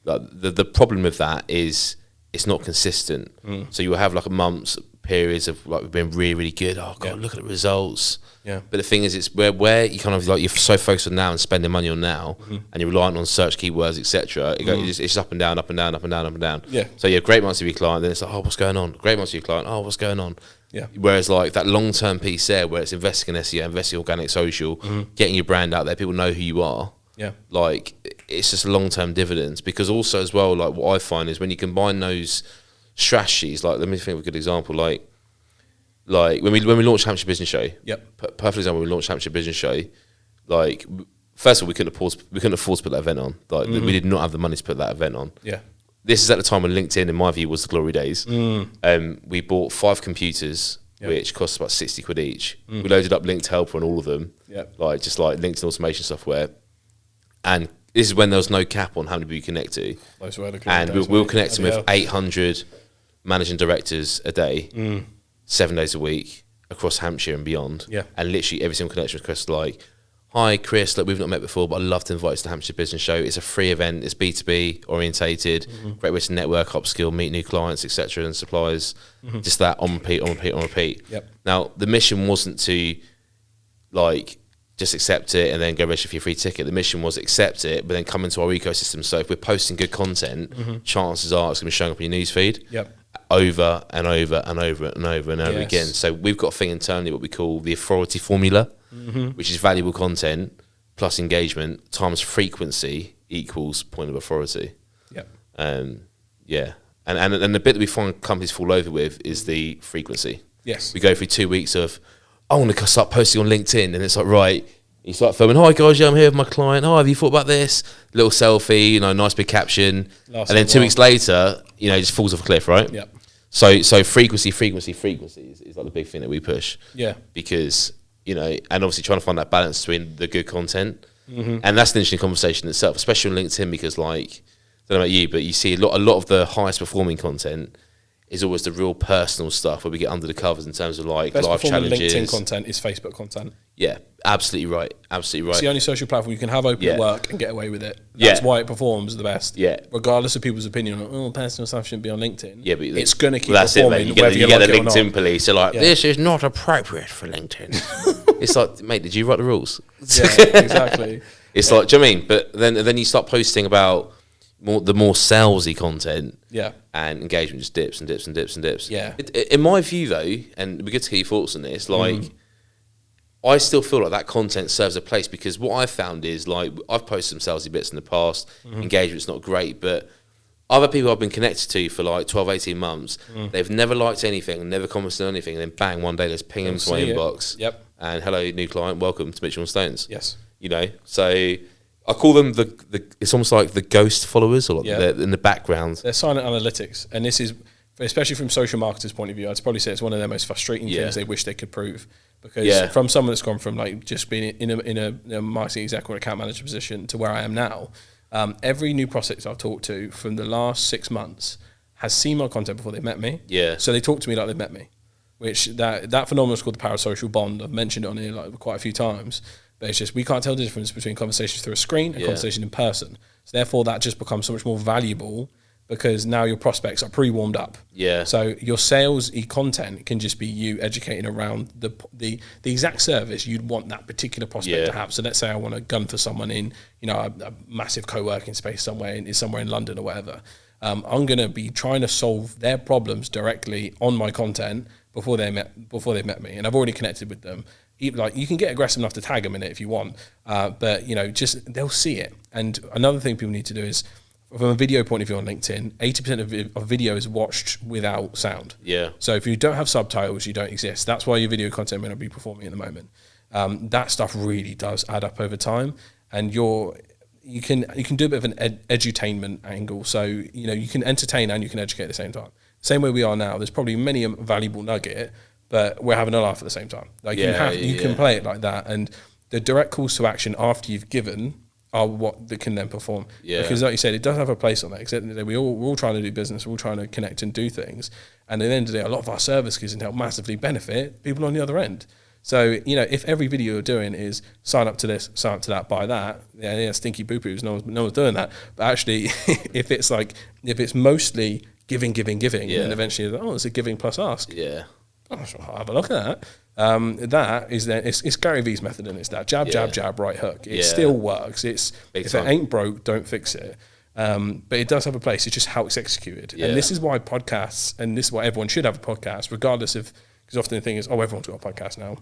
Like the problem with that is it's not consistent. So you'll have like a month's periods of like we've been really, really good. Oh God, look at the results. Yeah. But the thing is, it's where you kind of like you're so focused on now and spending money on now, and you're reliant on search keywords, etc. It's up and down, up and down, up and down, up and down. Yeah. So you have great months with your client, then it's like, oh, what's going on? Great months with your client, oh, what's going on? Yeah. Whereas like that long term piece there, where it's investing in SEO, investing in organic social, getting your brand out there, people know who you are. Yeah. Like it's just long term dividends, because also as well, like what I find is when you combine those strategies, like let me think of a good example, like when we launched Hampshire Business Show, perfect example. When we launched Hampshire Business Show, like first of all, we couldn't afford to put that event on. Like we did not have the money to put that event on. Yeah, this is at the time when LinkedIn, in my view, was the glory days. We bought 5 computers, which cost about 60 quid each. We loaded up Linked Helper on all of them, like just like LinkedIn automation software, and this is when there was no cap on how many people you connect to, and we were connecting with 800 managing directors a day. 7 days a week across Hampshire and beyond. Yeah. And literally every single connection request like, hi Chris, look, we've not met before, but I'd love to invite you to the Hampshire Business Show. It's a free event, it's B2B orientated, great way to network, upskill, meet new clients, etc. and suppliers. Just that on repeat, on repeat, on repeat. Yep. Now the mission wasn't to like just accept it and then go register for your free ticket. The mission was accept it, but then come into our ecosystem. So if we're posting good content, chances are it's going to be showing up in your newsfeed. Yep. Over and over and over and over and over again. So we've got a thing internally what we call the authority formula, which is valuable content plus engagement times frequency equals point of authority. And the bit that we find companies fall over with is the frequency. Yes. We go through 2 weeks of, I want to start posting on LinkedIn, and it's like, right, you start filming, hi guys, I'm here with my client, oh, have you thought about this? Little selfie, nice big caption. And then 2 weeks later, it just falls off a cliff, right? Yep. So frequency is like the big thing that we push. Yeah. Because, and obviously trying to find that balance between the good content. And that's an interesting conversation itself, especially on LinkedIn, because like, I don't know about you, but you see a lot of the highest performing content is always the real personal stuff where we get under the covers in terms of like best live challenges. LinkedIn content is Facebook content. Yeah, absolutely right. Absolutely right. It's the only social platform you can have open at work and get away with it. That's why it performs the best. Yeah. Regardless of people's opinion on, personal stuff shouldn't be on LinkedIn. Yeah, but it's going to keep performing. You get the LinkedIn police. So like, this is not appropriate for LinkedIn. It's like, mate, did you write the rules? Yeah, exactly. It's like, do you know what I mean? But then you start posting about the more salesy content, and engagement just dips and dips and dips and dips. Yeah. In my view, though, and it'd be good to hear your thoughts on this. Like, I still feel like that content serves a place, because what I've found is like I've posted some salesy bits in the past. Engagement's not great, but other people I've been connected to for like 12, 18 months, they've never liked anything, never commented on anything, and then bang, one day let's ping them to my inbox. Yep. And hello, new client, welcome to Mitchell & Stones. Yes. So I call them it's almost like the ghost followers, or like they're in the background. They're silent analytics, and this is, especially from social marketers' point of view, I'd probably say it's one of their most frustrating things they wish they could prove. Because from someone that's gone from like just being in a marketing exec or account manager position to where I am now, every new prospect I've talked to from the last 6 months has seen my content before they met me. Yeah. So they talk to me like they've met me, which that phenomenon is called the parasocial bond. I've mentioned it on here like quite a few times. But it's just, we can't tell the difference between conversations through a screen and conversation in person. So therefore, that just becomes so much more valuable, because now your prospects are pre-warmed up. Yeah. So your sales content can just be you educating around the exact service you'd want that particular prospect to have. So let's say I want a gun for someone in a massive co-working space somewhere in London or whatever. I'm going to be trying to solve their problems directly on my content before they've met me, and I've already connected with them. Like, you can get aggressive enough to tag them in it if you want, but just they'll see it. And another thing people need to do is, from a video point of view on LinkedIn, 80% of video is watched without sound. Yeah. So if you don't have subtitles, you don't exist. That's why your video content may not be performing at the moment. that stuff really does add up over time, and you can do a bit of an edutainment angle. So, you can entertain and you can educate at the same time. Same way we are now. There's probably many a valuable nugget, but we're having a laugh at the same time. Like you can play it like that, and the direct calls to action after you've given are what that can then perform. Yeah. Because like you said, it does have a place on that. Because at the end of the day, we're all trying to do business. We're all trying to connect and do things. And at the end of the day, a lot of our services can help massively benefit people on the other end. So, if every video you're doing is sign up to this, sign up to that, buy that, stinky boo-poos, no one's doing that. But actually, if it's mostly giving, and eventually, it's a giving plus ask. Yeah. I'll have a look at that. That is it's Gary V's method, and it's that jab, right hook. It still works. If it ain't broke, don't fix it. But it does have a place. It's just how it's executed. Yeah. And this is why podcasts, and this is why everyone should have a podcast, regardless of, because often the thing is, everyone's got a podcast now.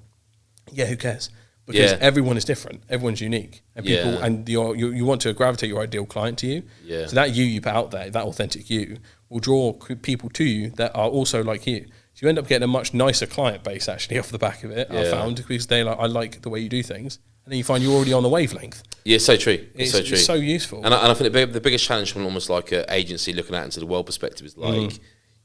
Yeah, who cares? Because everyone is different. Everyone's unique. And people, and you want to gravitate your ideal client to you. Yeah. So that you put out there, that authentic you, will draw people to you that are also like you. So you end up getting a much nicer client base actually off the back of it. I found, because I like the way you do things, and then you find you're already on the wavelength. Yeah, so true. It's so true. It's so useful. And I think the biggest challenge from almost like an agency looking at into the world perspective is like,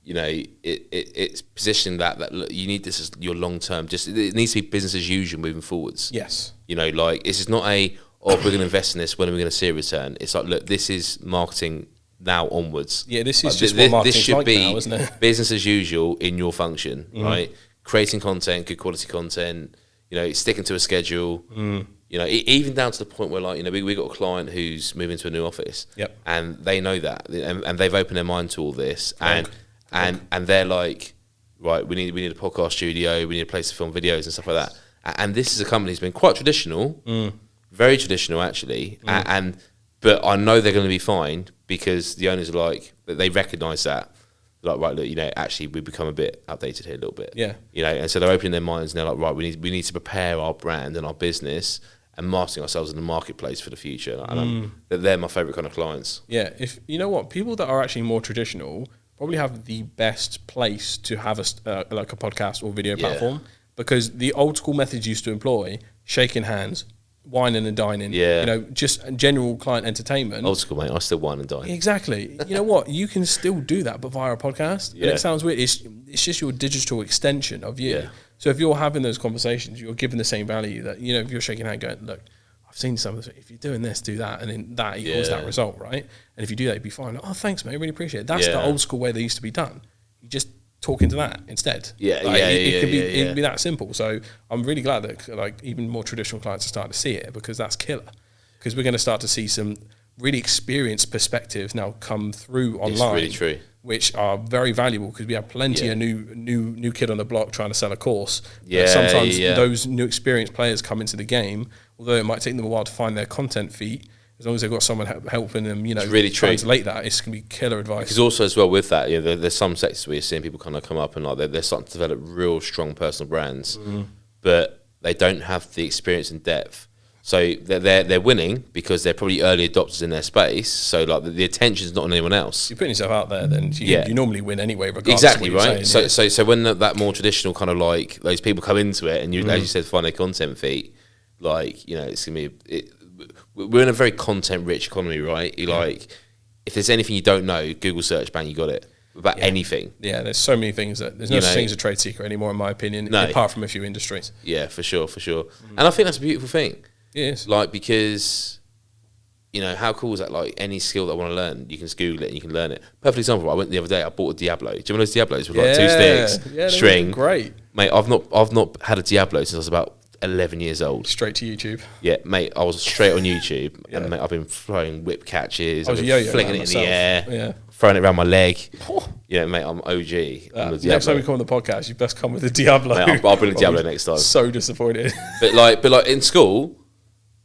it's positioning that look, you need this as your long term. Just it needs to be business as usual moving forwards. Yes. Like this is not we're going to invest in this. When are we going to see a return? It's like, look, this is marketing now onwards. Yeah, this is just what marketing's this should like be now, isn't it? Business as usual in your function, right? Creating content, good quality content, sticking to a schedule, even down to the point where we got a client who's moving to a new office, and they know that, and they've opened their mind to all this, and they're like, right, we need a podcast studio, we need a place to film videos and stuff like that, and this is a company who's been quite traditional, very traditional actually, but I know they're going to be fine because the owners are like, they recognise that. Like, right, look, actually we've become a bit outdated here a little bit. Yeah. And so they're opening their minds and they're like, right, we need to prepare our brand and our business and marketing ourselves in the marketplace for the future. And they're my favourite kind of clients. Yeah. If you know what, people that are actually more traditional probably have the best place to have like a podcast or video platform, because the old school methods used to employ shaking hands, whining and dining, just general client entertainment. Old school, mate. I still wine and dine. Exactly. You know what? You can still do that, but via a podcast. Yeah. And it sounds weird. It's just your digital extension of you. Yeah. So if you're having those conversations, you're giving the same value that, if you're shaking hand going, look, I've seen some of this. If you're doing this, do that. And then that equals that result, right? And if you do that, you'd be fine. Like, oh, thanks, mate. I really appreciate it. That's the old school way they used to be done. You just talk into that instead. It could be that simple. So I'm really glad that even more traditional clients are starting to see it, because that's killer. Because we're going to start to see some really experienced perspectives now come through online. It's really true. Which are very valuable, because we have plenty of new kid on the block trying to sell a course. Sometimes those new experienced players come into the game, although it might take them a while to find their content feet. As long as they've got someone helping them, really translate that, it's going to be killer advice. Because also as well with that, there's some sectors where you're seeing people kind of come up and they're starting to develop real strong personal brands, but they don't have the experience and depth. So they're winning because they're probably early adopters in their space. So the attention's not on anyone else. You're putting yourself out there, then you normally win anyway, regardless. Exactly, of what you're saying, So when that more traditional kind of those people come into it, and as you said, find their content feet, it's gonna be we're in a very content-rich economy, right? If there's anything you don't know, Google search, bang, you got it. About anything. Yeah, there's so many things there's no such thing as a trade secret anymore, in my opinion, apart from a few industries. Yeah, for sure. And I think that's a beautiful thing. Yes. Because, how cool is that? Any skill that I want to learn, you can just Google it and you can learn it. Perfect example, I went the other day, I bought a Diablo. Do you remember those Diablos with 2 sticks, string? Great. Mate, I've not had a Diablo since I was about 11 years old. Straight to YouTube. Yeah, mate, I was straight on YouTube, and mate, I've been throwing whip catches, I've been flinging it in the air, throwing it around my leg. Mate, I'm OG. Next time we come on the podcast, you best come with a Diablo. Mate, I'll bring a Diablo next time. So disappointed. But in school,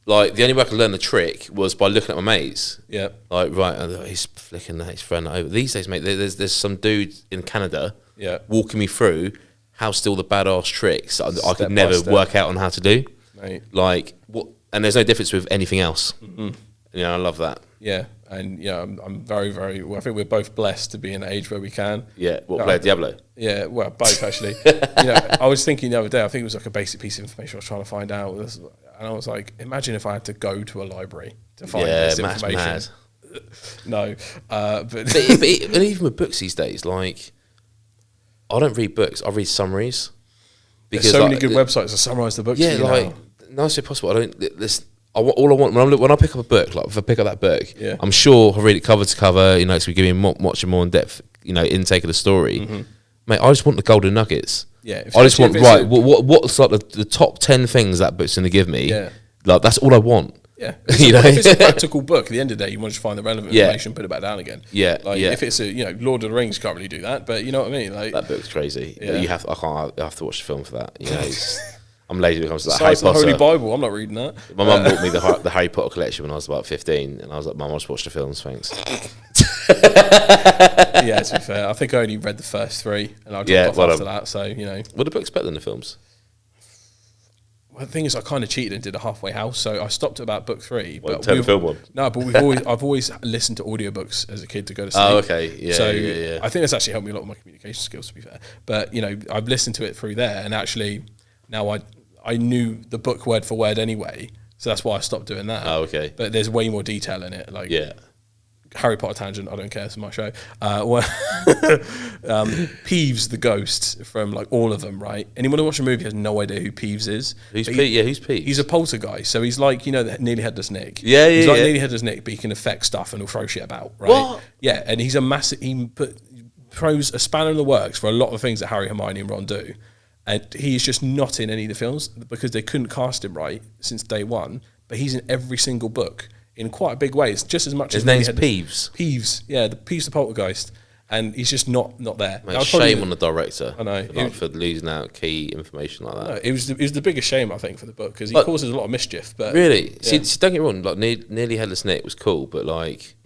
the only way I could learn the trick was by looking at my mates. Yeah. He's flicking that, he's throwing that over. These days, mate, there's some dude in Canada walking me through how still the badass tricks I could never work out on how to do. Right. And there's no difference with anything else. I love that. Yeah, And I'm very, very well, I think we're both blessed to be in an age where we can. Yeah, play Diablo? Yeah, well, both actually. I was thinking the other day, I think it was like a basic piece of information I was trying to find out. And I was like, imagine if I had to go to a library to find this information. Mad. No, but even with books these days, like, I don't read books, I read summaries. Because there's so many good websites that summarize the books. Yeah, like, nicely possible. All I want when I pick up a book, like if I pick up that book, I'm sure I'll read it cover to cover. It's going to give me much more in depth, intake of the story. Mate, I just want the golden nuggets. Yeah, I just want what's like the top 10 things that book's going to give me. Yeah, like that's all I want. Yeah, if it's a practical book, at the end of the day, you want to find the relevant information, put it back down again. Yeah, if it's a Lord of the Rings, you can't really do that, but you know what I mean. Like that book's crazy. Yeah. I have to watch the film for that. I'm lazy when it comes to that. Harry Potter. The Holy Bible. I'm not reading that. My mum bought me the Harry Potter collection when I was about 15, and I was like, Mum, I'll just watch the films, thanks. Yeah, to be fair, I think I only read the first 3, and I dropped off after that. So were the books better than the films? Well, the thing is, I kind of cheated and did a halfway house, so I stopped at about book 3. But turn the film on. No, but I've always listened to audiobooks as a kid to go to sleep. Oh, okay, yeah. I think that's actually helped me a lot with my communication skills, to be fair. But I've listened to it through there, and actually now I knew the book word for word anyway, so that's why I stopped doing that. Oh, okay. But there's way more detail in it, like Harry Potter tangent, I don't care, it's my show. Peeves the ghost from like all of them, right? Anyone who watches a movie has no idea who Peeves is. Who's Peeves? Who's Peeves? He's a poltergeist, so he's like, the Nearly Headless Nick. Yeah, he's like Nearly Headless Nick, but he can affect stuff and he'll throw shit about, right? What? Yeah, and he's throws a spanner in the works for a lot of things that Harry, Hermione and Ron do. And he's just not in any of the films because they couldn't cast him right since day one, but he's in every single book. In quite a big way. It's just as much his as name's Peeves. Peeves, yeah, the Peeves the poltergeist, and he's just not there. Mate, shame on the director. I know for losing out key information like that. No, it was the biggest shame I think for the book because he causes a lot of mischief. But really, see, don't get me wrong. Like Nearly Headless Nick was cool, but like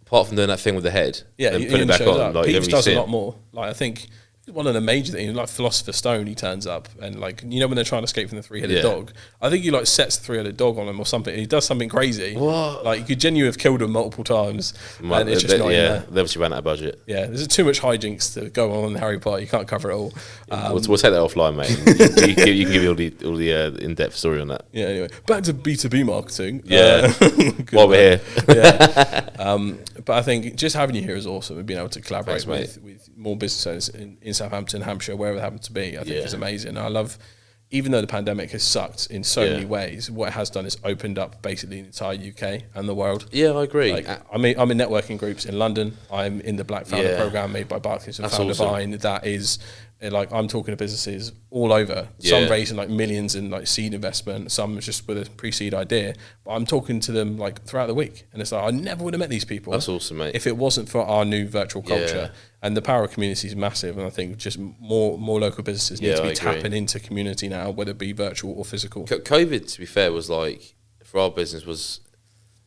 apart from doing that thing with the head, and putting it back on, like Peeves does a lot more. Like I think one of the major things, like Philosopher's Stone, he turns up and like when they're trying to escape from the 3-headed dog, I think he like sets the 3-headed dog on him or something. He does something crazy. What? Like you could genuinely have killed him multiple times, and it's just not in there. They obviously ran out of budget. Yeah, there's too much hijinks to go on in Harry Potter. You can't cover it all. We'll take that offline, mate. you can give me all the in-depth story on that. Yeah. Anyway, back to B2B marketing. Yeah. While we're here. Yeah. But I think just having you here is awesome and being able to collaborate with more business owners in Southampton, Hampshire, wherever it happens to be, I think is amazing. I love, even though the pandemic has sucked in so many ways, what it has done is opened up basically the entire UK and the world. Yeah, I agree. Like, I'm in networking groups in London. I'm in the Black Founder program made by Barclays and Founder Vine. That is, like, I'm talking to businesses all over. Some raising like millions in like seed investment, some just with a pre-seed idea. But I'm talking to them like throughout the week, and it's like I never would have met these people. That's awesome, mate. If it wasn't for our new virtual culture. And the power of community is massive, and I think just more local businesses need to be tapping into community now, whether it be virtual or physical. COVID, to be fair, was like, for our business, was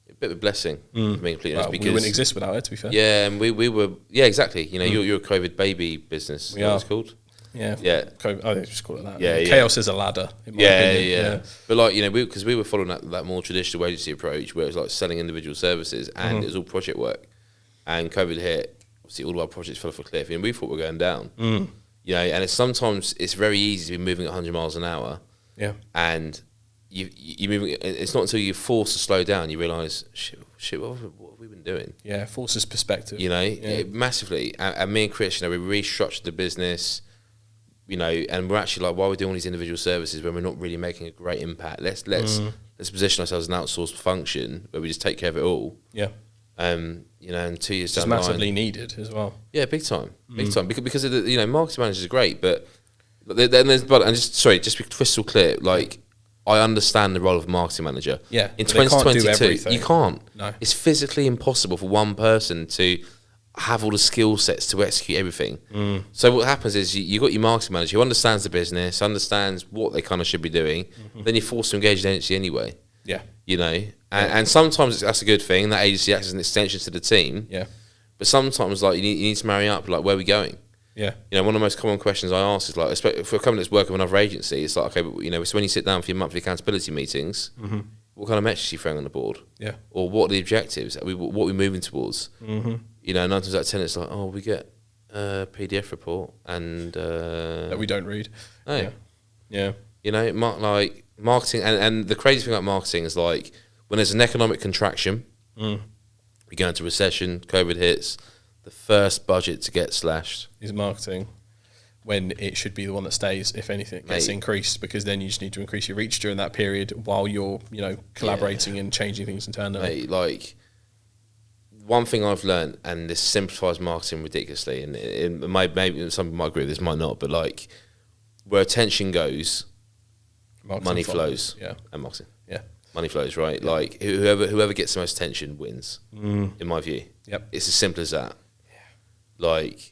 a bit of a blessing. I mean, because we wouldn't exist without it, to be fair. Yeah, and we were, exactly. You're a COVID baby business. What it's called? Yeah. COVID, I think just call it that. Yeah, Chaos is a ladder. In my opinion. But like, because we were following that more traditional agency approach, where it was like selling individual services, and it was all project work. And COVID hit. Obviously, all of our projects fell off a cliff, and we thought we were going down. And it's very easy to be moving at 100 miles an hour. Yeah. And you moving. It's not until you're forced to slow down you realise, shit, what have we been doing? Yeah, forces perspective. Massively. And me and Chris, we restructured the business. And we're actually like, why are we doing all these individual services when we're not really making a great impact? Let's position ourselves as an outsourced function where we just take care of it all. Yeah. And 2 years down the line, massively needed as well. Yeah, big time, because of the marketing managers are great, but just be crystal clear, like I understand the role of a marketing manager. Yeah, in 2022, you can't. No, it's physically impossible for one person to have all the skill sets to execute everything. So what happens is you got your marketing manager who understands the business, understands what they kind of should be doing. Then you're forced to engage the agency anyway. Yeah, and sometimes that's a good thing. That agency acts as an extension to the team. Yeah, but sometimes like you need to marry up. Like, where are we going? Yeah, one of the most common questions I ask is like, for a company that's working with another agency, it's like, okay, but so when you sit down for your monthly accountability meetings, what kind of metrics are you throwing on the board? Yeah. Or what are the objectives? What are we moving towards? Mm-hmm. 9 times out of 10, it's like, we get a PDF report and that we don't read. Oh. Yeah. Like marketing, and the crazy thing about marketing is like when there's an economic contraction, we go into recession, COVID hits, the first budget to get slashed is marketing, when it should be the one that stays, if anything, gets increased, because then you just need to increase your reach during that period while you're, collaborating and changing things internally. Mate, like, one thing I've learned, and this simplifies marketing ridiculously, and maybe some people might agree with this, might not, but like, where attention goes, Marketing money follows. flows. Yeah. And marketing. Yeah. Money flows, right? Yeah. Like, whoever gets the most attention wins, in my view. Yep. It's as simple as that. Yeah. Like...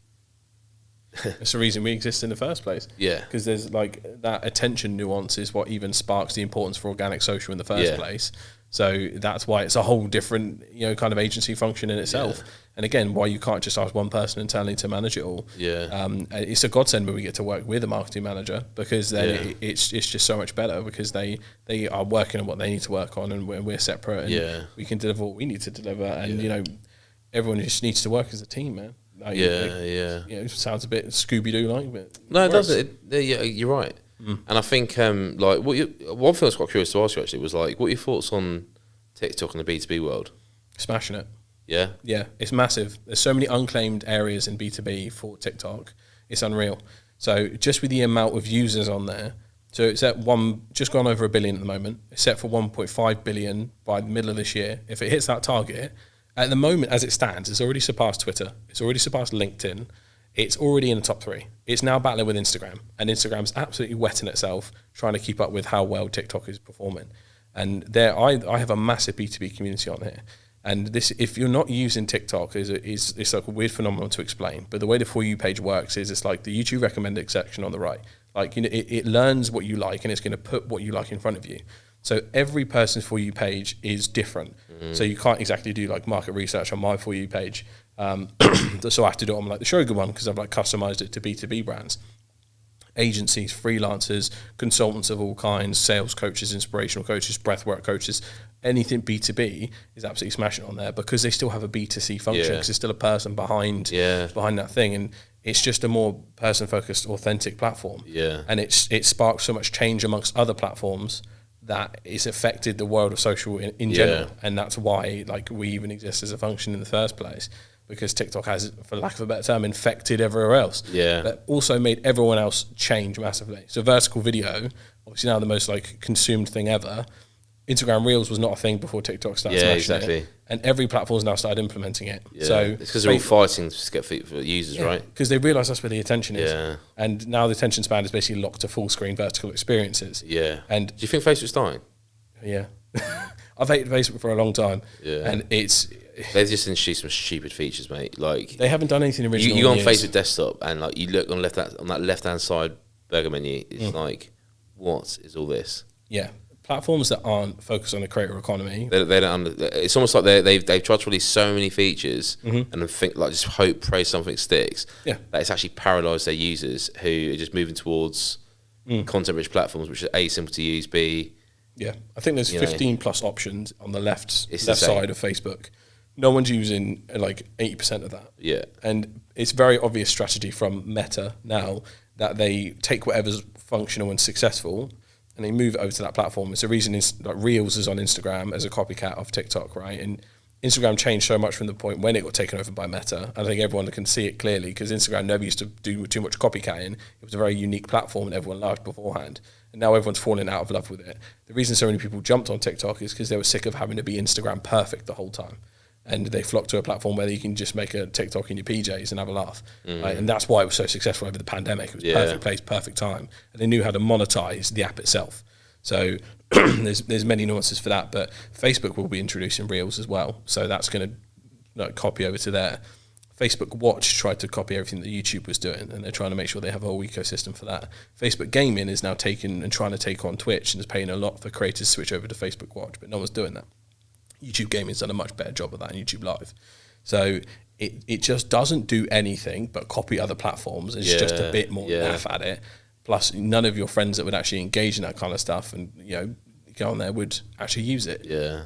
It's the reason we exist in the first place. Yeah. Because there's like that attention nuance is what even sparks the importance for organic social in the first place. So that's why it's a whole different, kind of agency function in itself. Yeah. And again, why you can't just ask one person internally to manage it all. Yeah. It's a godsend when we get to work with a marketing manager, because then it's just so much better, because they are working on what they need to work on, and we're separate, and we can deliver what we need to deliver. And, everyone just needs to work as a team, man. Like, it sounds a bit Scooby-Doo like, but no, it doesn't. Yeah, you're right. And I think like one thing I was quite curious to ask you actually was like, what are your thoughts on TikTok and the B2B world? Smashing it. Yeah, yeah, it's massive. There's so many unclaimed areas in B2B for TikTok. It's unreal. So just with the amount of users on there, so it's at just gone over 1 billion at the moment. It's set for 1.5 billion by the middle of this year. If it hits that target. At the moment, as it stands, it's already surpassed Twitter. It's already surpassed LinkedIn. It's already in the top 3. It's now battling with Instagram. And Instagram's absolutely wetting itself, trying to keep up with how well TikTok is performing. And I have a massive B2B community on here. And this, if you're not using TikTok, it's like a weird phenomenon to explain. But the way the For You page works is it's like the YouTube recommended section on the right. Like, it learns what you like, and it's going to put what you like in front of you. So every person's For You page is different. So you can't exactly do like market research on my For You page. So I have to do it on like the Shogun one, because I've like customized it to B2B brands. Agencies, freelancers, consultants of all kinds, sales coaches, inspirational coaches, breathwork coaches, anything B2B is absolutely smashing on there, because they still have a B2C function, because there's still a person behind that thing. And it's just a more person-focused, authentic platform. Yeah. And it sparks so much change amongst other platforms that it's affected the world of social in general. And that's why like we even exist as a function in the first place, because TikTok has, for lack of a better term, infected everywhere else. Yeah. But also made everyone else change massively. So vertical video, obviously now the most like consumed thing ever. Instagram Reels was not a thing before TikTok started smashing it. And every platform's now started implementing it. Yeah. So it's because they're all fighting to get for users, right? Because they realise that's where the attention is. Yeah. And now the attention span is basically locked to full screen vertical experiences. Yeah. And do you think Facebook's dying? Yeah. I've hated Facebook for a long time. Yeah. And they've just introduced some stupid features, mate. Like, they haven't done anything original. You go on Facebook desktop and like you look on that left hand side burger menu. It's like, what is all this? Yeah. Platforms that aren't focused on the creator economy, they don't. It's almost like they've tried to release so many features and then think like just pray something sticks. Yeah, that it's actually paralysed their users who are just moving towards content-rich platforms, which are A, simple to use, B. Yeah, I think there's 15 plus options on the left side of Facebook. No one's using like 80% of that. Yeah, and it's very obvious strategy from Meta now that they take whatever's functional and successful, and they move it over to that platform. It's the reason like Reels is on Instagram as a copycat of TikTok, right? And Instagram changed so much from the point when it got taken over by Meta. I think everyone can see it clearly, because Instagram never used to do too much copycatting. It was a very unique platform and everyone loved beforehand. And now everyone's falling out of love with it. The reason so many people jumped on TikTok is because they were sick of having to be Instagram perfect the whole time. And they flocked to a platform where you can just make a TikTok in your PJs and have a laugh. Right? And that's why it was so successful over the pandemic. It was perfect place, perfect time. And they knew how to monetize the app itself. So there's many nuances for that. But Facebook will be introducing Reels as well. So that's going to copy over to there. Facebook Watch tried to copy everything that YouTube was doing, and they're trying to make sure they have a whole ecosystem for that. Facebook Gaming is now taking and trying to take on Twitch, and is paying a lot for creators to switch over to Facebook Watch, but no one's doing that. YouTube Gaming's done a much better job of that, and YouTube Live. So it just doesn't do anything but copy other platforms. It's just a bit more naff at it. Plus, none of your friends that would actually engage in that kind of stuff, and go on there would actually use it. Yeah.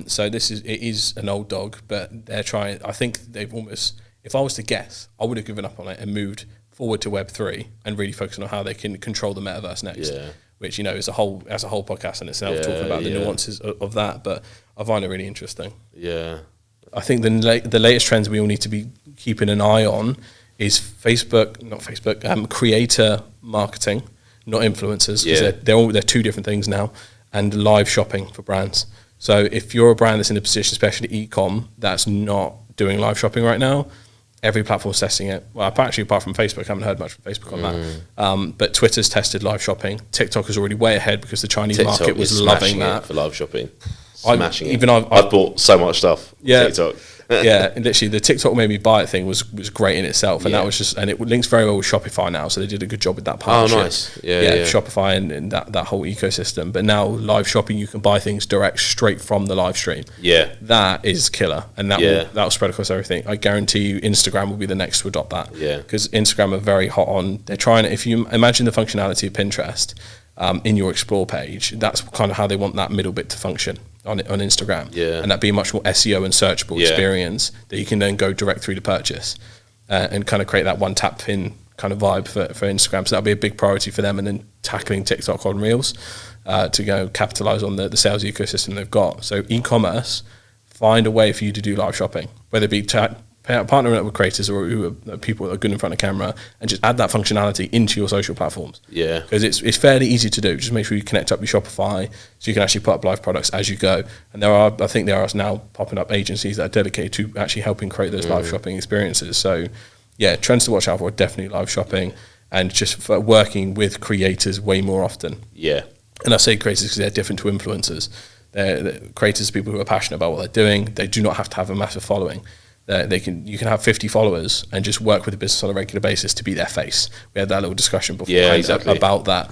So it is an old dog, but they're trying. I think they've almost. If I was to guess, I would have given up on it and moved forward to Web3 and really focusing on how they can control the metaverse next. Yeah. Which is a whole podcast in itself, talking about the nuances of that. But I find it really interesting. Yeah. I think the latest trends we all need to be keeping an eye on is creator marketing, not influencers, because they're two different things now, and live shopping for brands. So if you're a brand that's in a position, especially e-com, that's not doing live shopping right now, every platform's testing it. Well, apart from Facebook, I haven't heard much from Facebook on that. But Twitter's tested live shopping. TikTok is already way ahead because the Chinese market was loving that for live shopping. Smashing it. I've bought so much stuff. TikTok. Yeah, literally the TikTok made me buy it thing was great in itself, and that was and it links very well with Shopify now, so they did a good job with that partnership. Oh, nice. Yeah. Shopify and that whole ecosystem. But now live shopping, you can buy things straight from the live stream. Yeah, that is killer, and that will spread across everything. I guarantee you, Instagram will be the next to adopt that. Yeah, because Instagram are very hot on. They're trying. If you imagine the functionality of Pinterest in your explore page, that's kind of how they want that middle bit to function on Instagram, and that be a much more SEO and searchable experience that you can then go direct through to purchase and kind of create that one tap pin kind of vibe for Instagram. So that'll be a big priority for them, and then tackling TikTok on Reels to go capitalize on the sales ecosystem they've got. So e-commerce, find a way for you to do live shopping, whether it be partnering up with creators or who are people that are good in front of camera, and just add that functionality into your social platforms. Yeah, because it's fairly easy to do. Just make sure you connect up your Shopify so you can actually put up live products as you go. And I think there are now popping up agencies that are dedicated to actually helping create those live shopping experiences. So yeah, trends to watch out for are definitely live shopping, and just for working with creators way more often. Yeah, and I say creators because they're different to influencers. They're creators, people who are passionate about what they're doing. They do not have to have a massive following. You can have 50 followers and just work with the business on a regular basis to be their face. We had that little discussion before about that.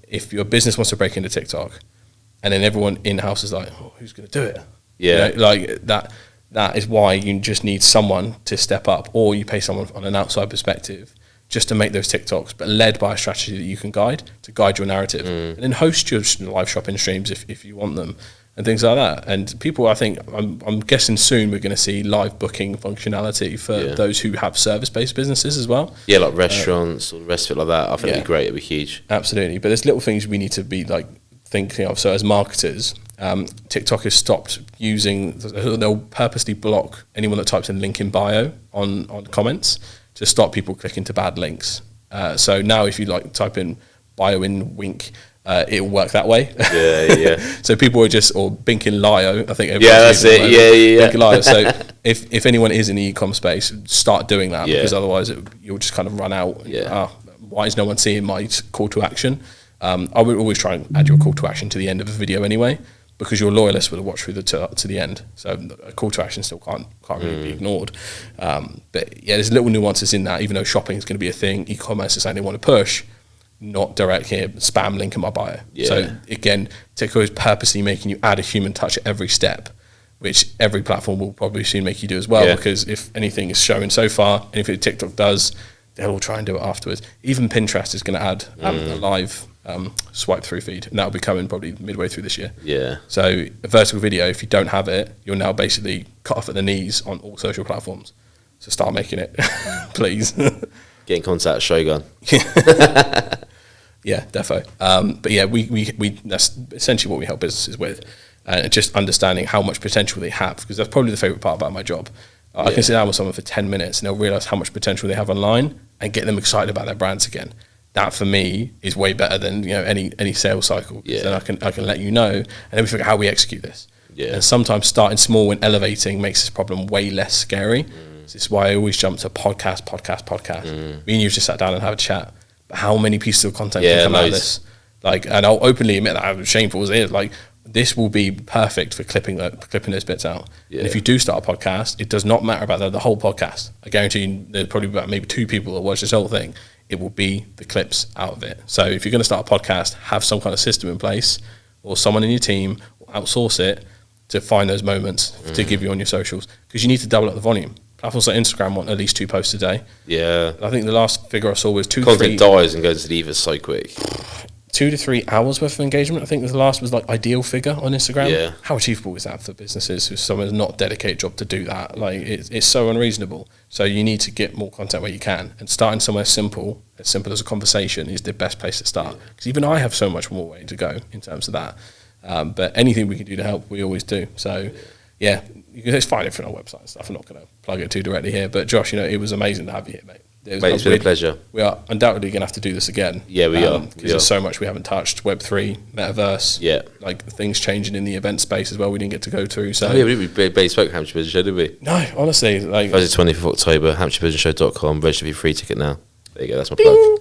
If your business wants to break into TikTok, and then everyone in house is like, "Oh, who's going to do it?" Yeah, like that. That is why you just need someone to step up, or you pay someone on an outside perspective just to make those TikToks, but led by a strategy that you can guide your narrative, and then host your live shopping streams if you want them. And things like that. And people, I think, I'm guessing soon we're going to see live booking functionality for those who have service-based businesses as well. Yeah, like restaurants or the rest of it like that. I think it'd be great. It'd be huge. Absolutely. But there's little things we need to be like thinking of. So as marketers, TikTok has stopped using, they'll purposely block anyone that types in link in bio on comments to stop people clicking to bad links. So now if you type in bio in wink, it'll work that way. Yeah. So people are or Binkin Lio, I think. That's it. Yeah. Binkin Lio. So if anyone is in the e-com space, start doing that, because otherwise you'll just kind of run out. Why is no one seeing my call to action? I would always try and add your call to action to the end of a video anyway, because your loyalists will watch through to the end. So a call to action still can't really be ignored. But yeah, there's little nuances in that. Even though shopping is going to be a thing, e-commerce is something they want to push. Not direct here, spam link in my bio. So again, TikTok is purposely making you add a human touch at every step, which every platform will probably soon make you do as well, because if anything is showing so far, anything TikTok does, they'll all try and do it afterwards. Even Pinterest is going to add a live swipe through feed, and that'll be coming probably midway through this year. Yeah. So a vertical video, if you don't have it, you're now basically cut off at the knees on all social platforms. So start making it, please. Get in contact with Shogun. Yeah, defo. But yeah, we that's essentially what we help businesses with, and just understanding how much potential they have, because that's probably the favorite part about my job. I can sit down with someone for 10 minutes and they'll realize how much potential they have online and get them excited about their brands again. That for me is way better than any sales cycle. Yeah. Then I can let you know, and then we figure out how we execute this. Yeah. And sometimes starting small and elevating makes this problem way less scary. So this is why I always jump to podcast. Me and you just sat down and have a chat. How many pieces of content can come out of this? And I'll openly admit that I'm shameful as it is. This will be perfect for clipping those bits out. Yeah. And if you do start a podcast, it does not matter about the whole podcast. I guarantee you there's probably about maybe 2 people that watch this whole thing. It will be the clips out of it. So if you're going to start a podcast, have some kind of system in place, or someone in your team, or outsource it to find those moments to give you on your socials, because you need to double up the volume. Platforms like Instagram want at least 2 posts a day. Yeah. I think the last figure I saw was 2, Content dies and goes to the ether so quick. 2 to 3 hours worth of engagement. I think the last was like ideal figure on Instagram. Yeah. How achievable is that for businesses who someone's not dedicated job to do that? Like it's so unreasonable. So you need to get more content where you can, and starting somewhere simple as a conversation is the best place to start. Because even I have so much more way to go in terms of that. But anything we can do to help, we always do. So yeah, you can just find it from our website and stuff. I'm not going to plug it too directly here, but Josh, it was amazing to have you here, mate. Mate, it's been a pleasure. We are undoubtedly going to have to do this again. Yeah, we are. Because there's so much we haven't touched. Web3, metaverse. Like things changing in the event space as well we didn't get to go through. So we barely spoke Hampshire Business Show, did we? No, honestly. Like, it was the 20th of October, hampshirebusinessshow.com. Register for your free ticket now. There you go, that's my plug.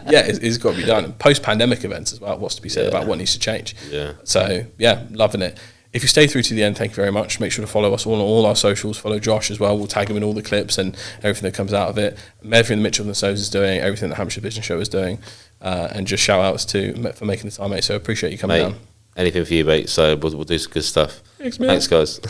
It's got to be done. Post-pandemic events as well, what's to be said about what needs to change. Yeah. So, loving it. If you stay through to the end, thank you very much. Make sure to follow us on all our socials. Follow Josh as well. We'll tag him in all the clips and everything that comes out of it. Everything that Mitchell and Sows is doing, everything that Hampshire Business Show is doing. And just shout outs for making the time, mate. So appreciate you coming down. Anything for you, mate. So we'll do some good stuff. Thanks, man. Thanks, guys.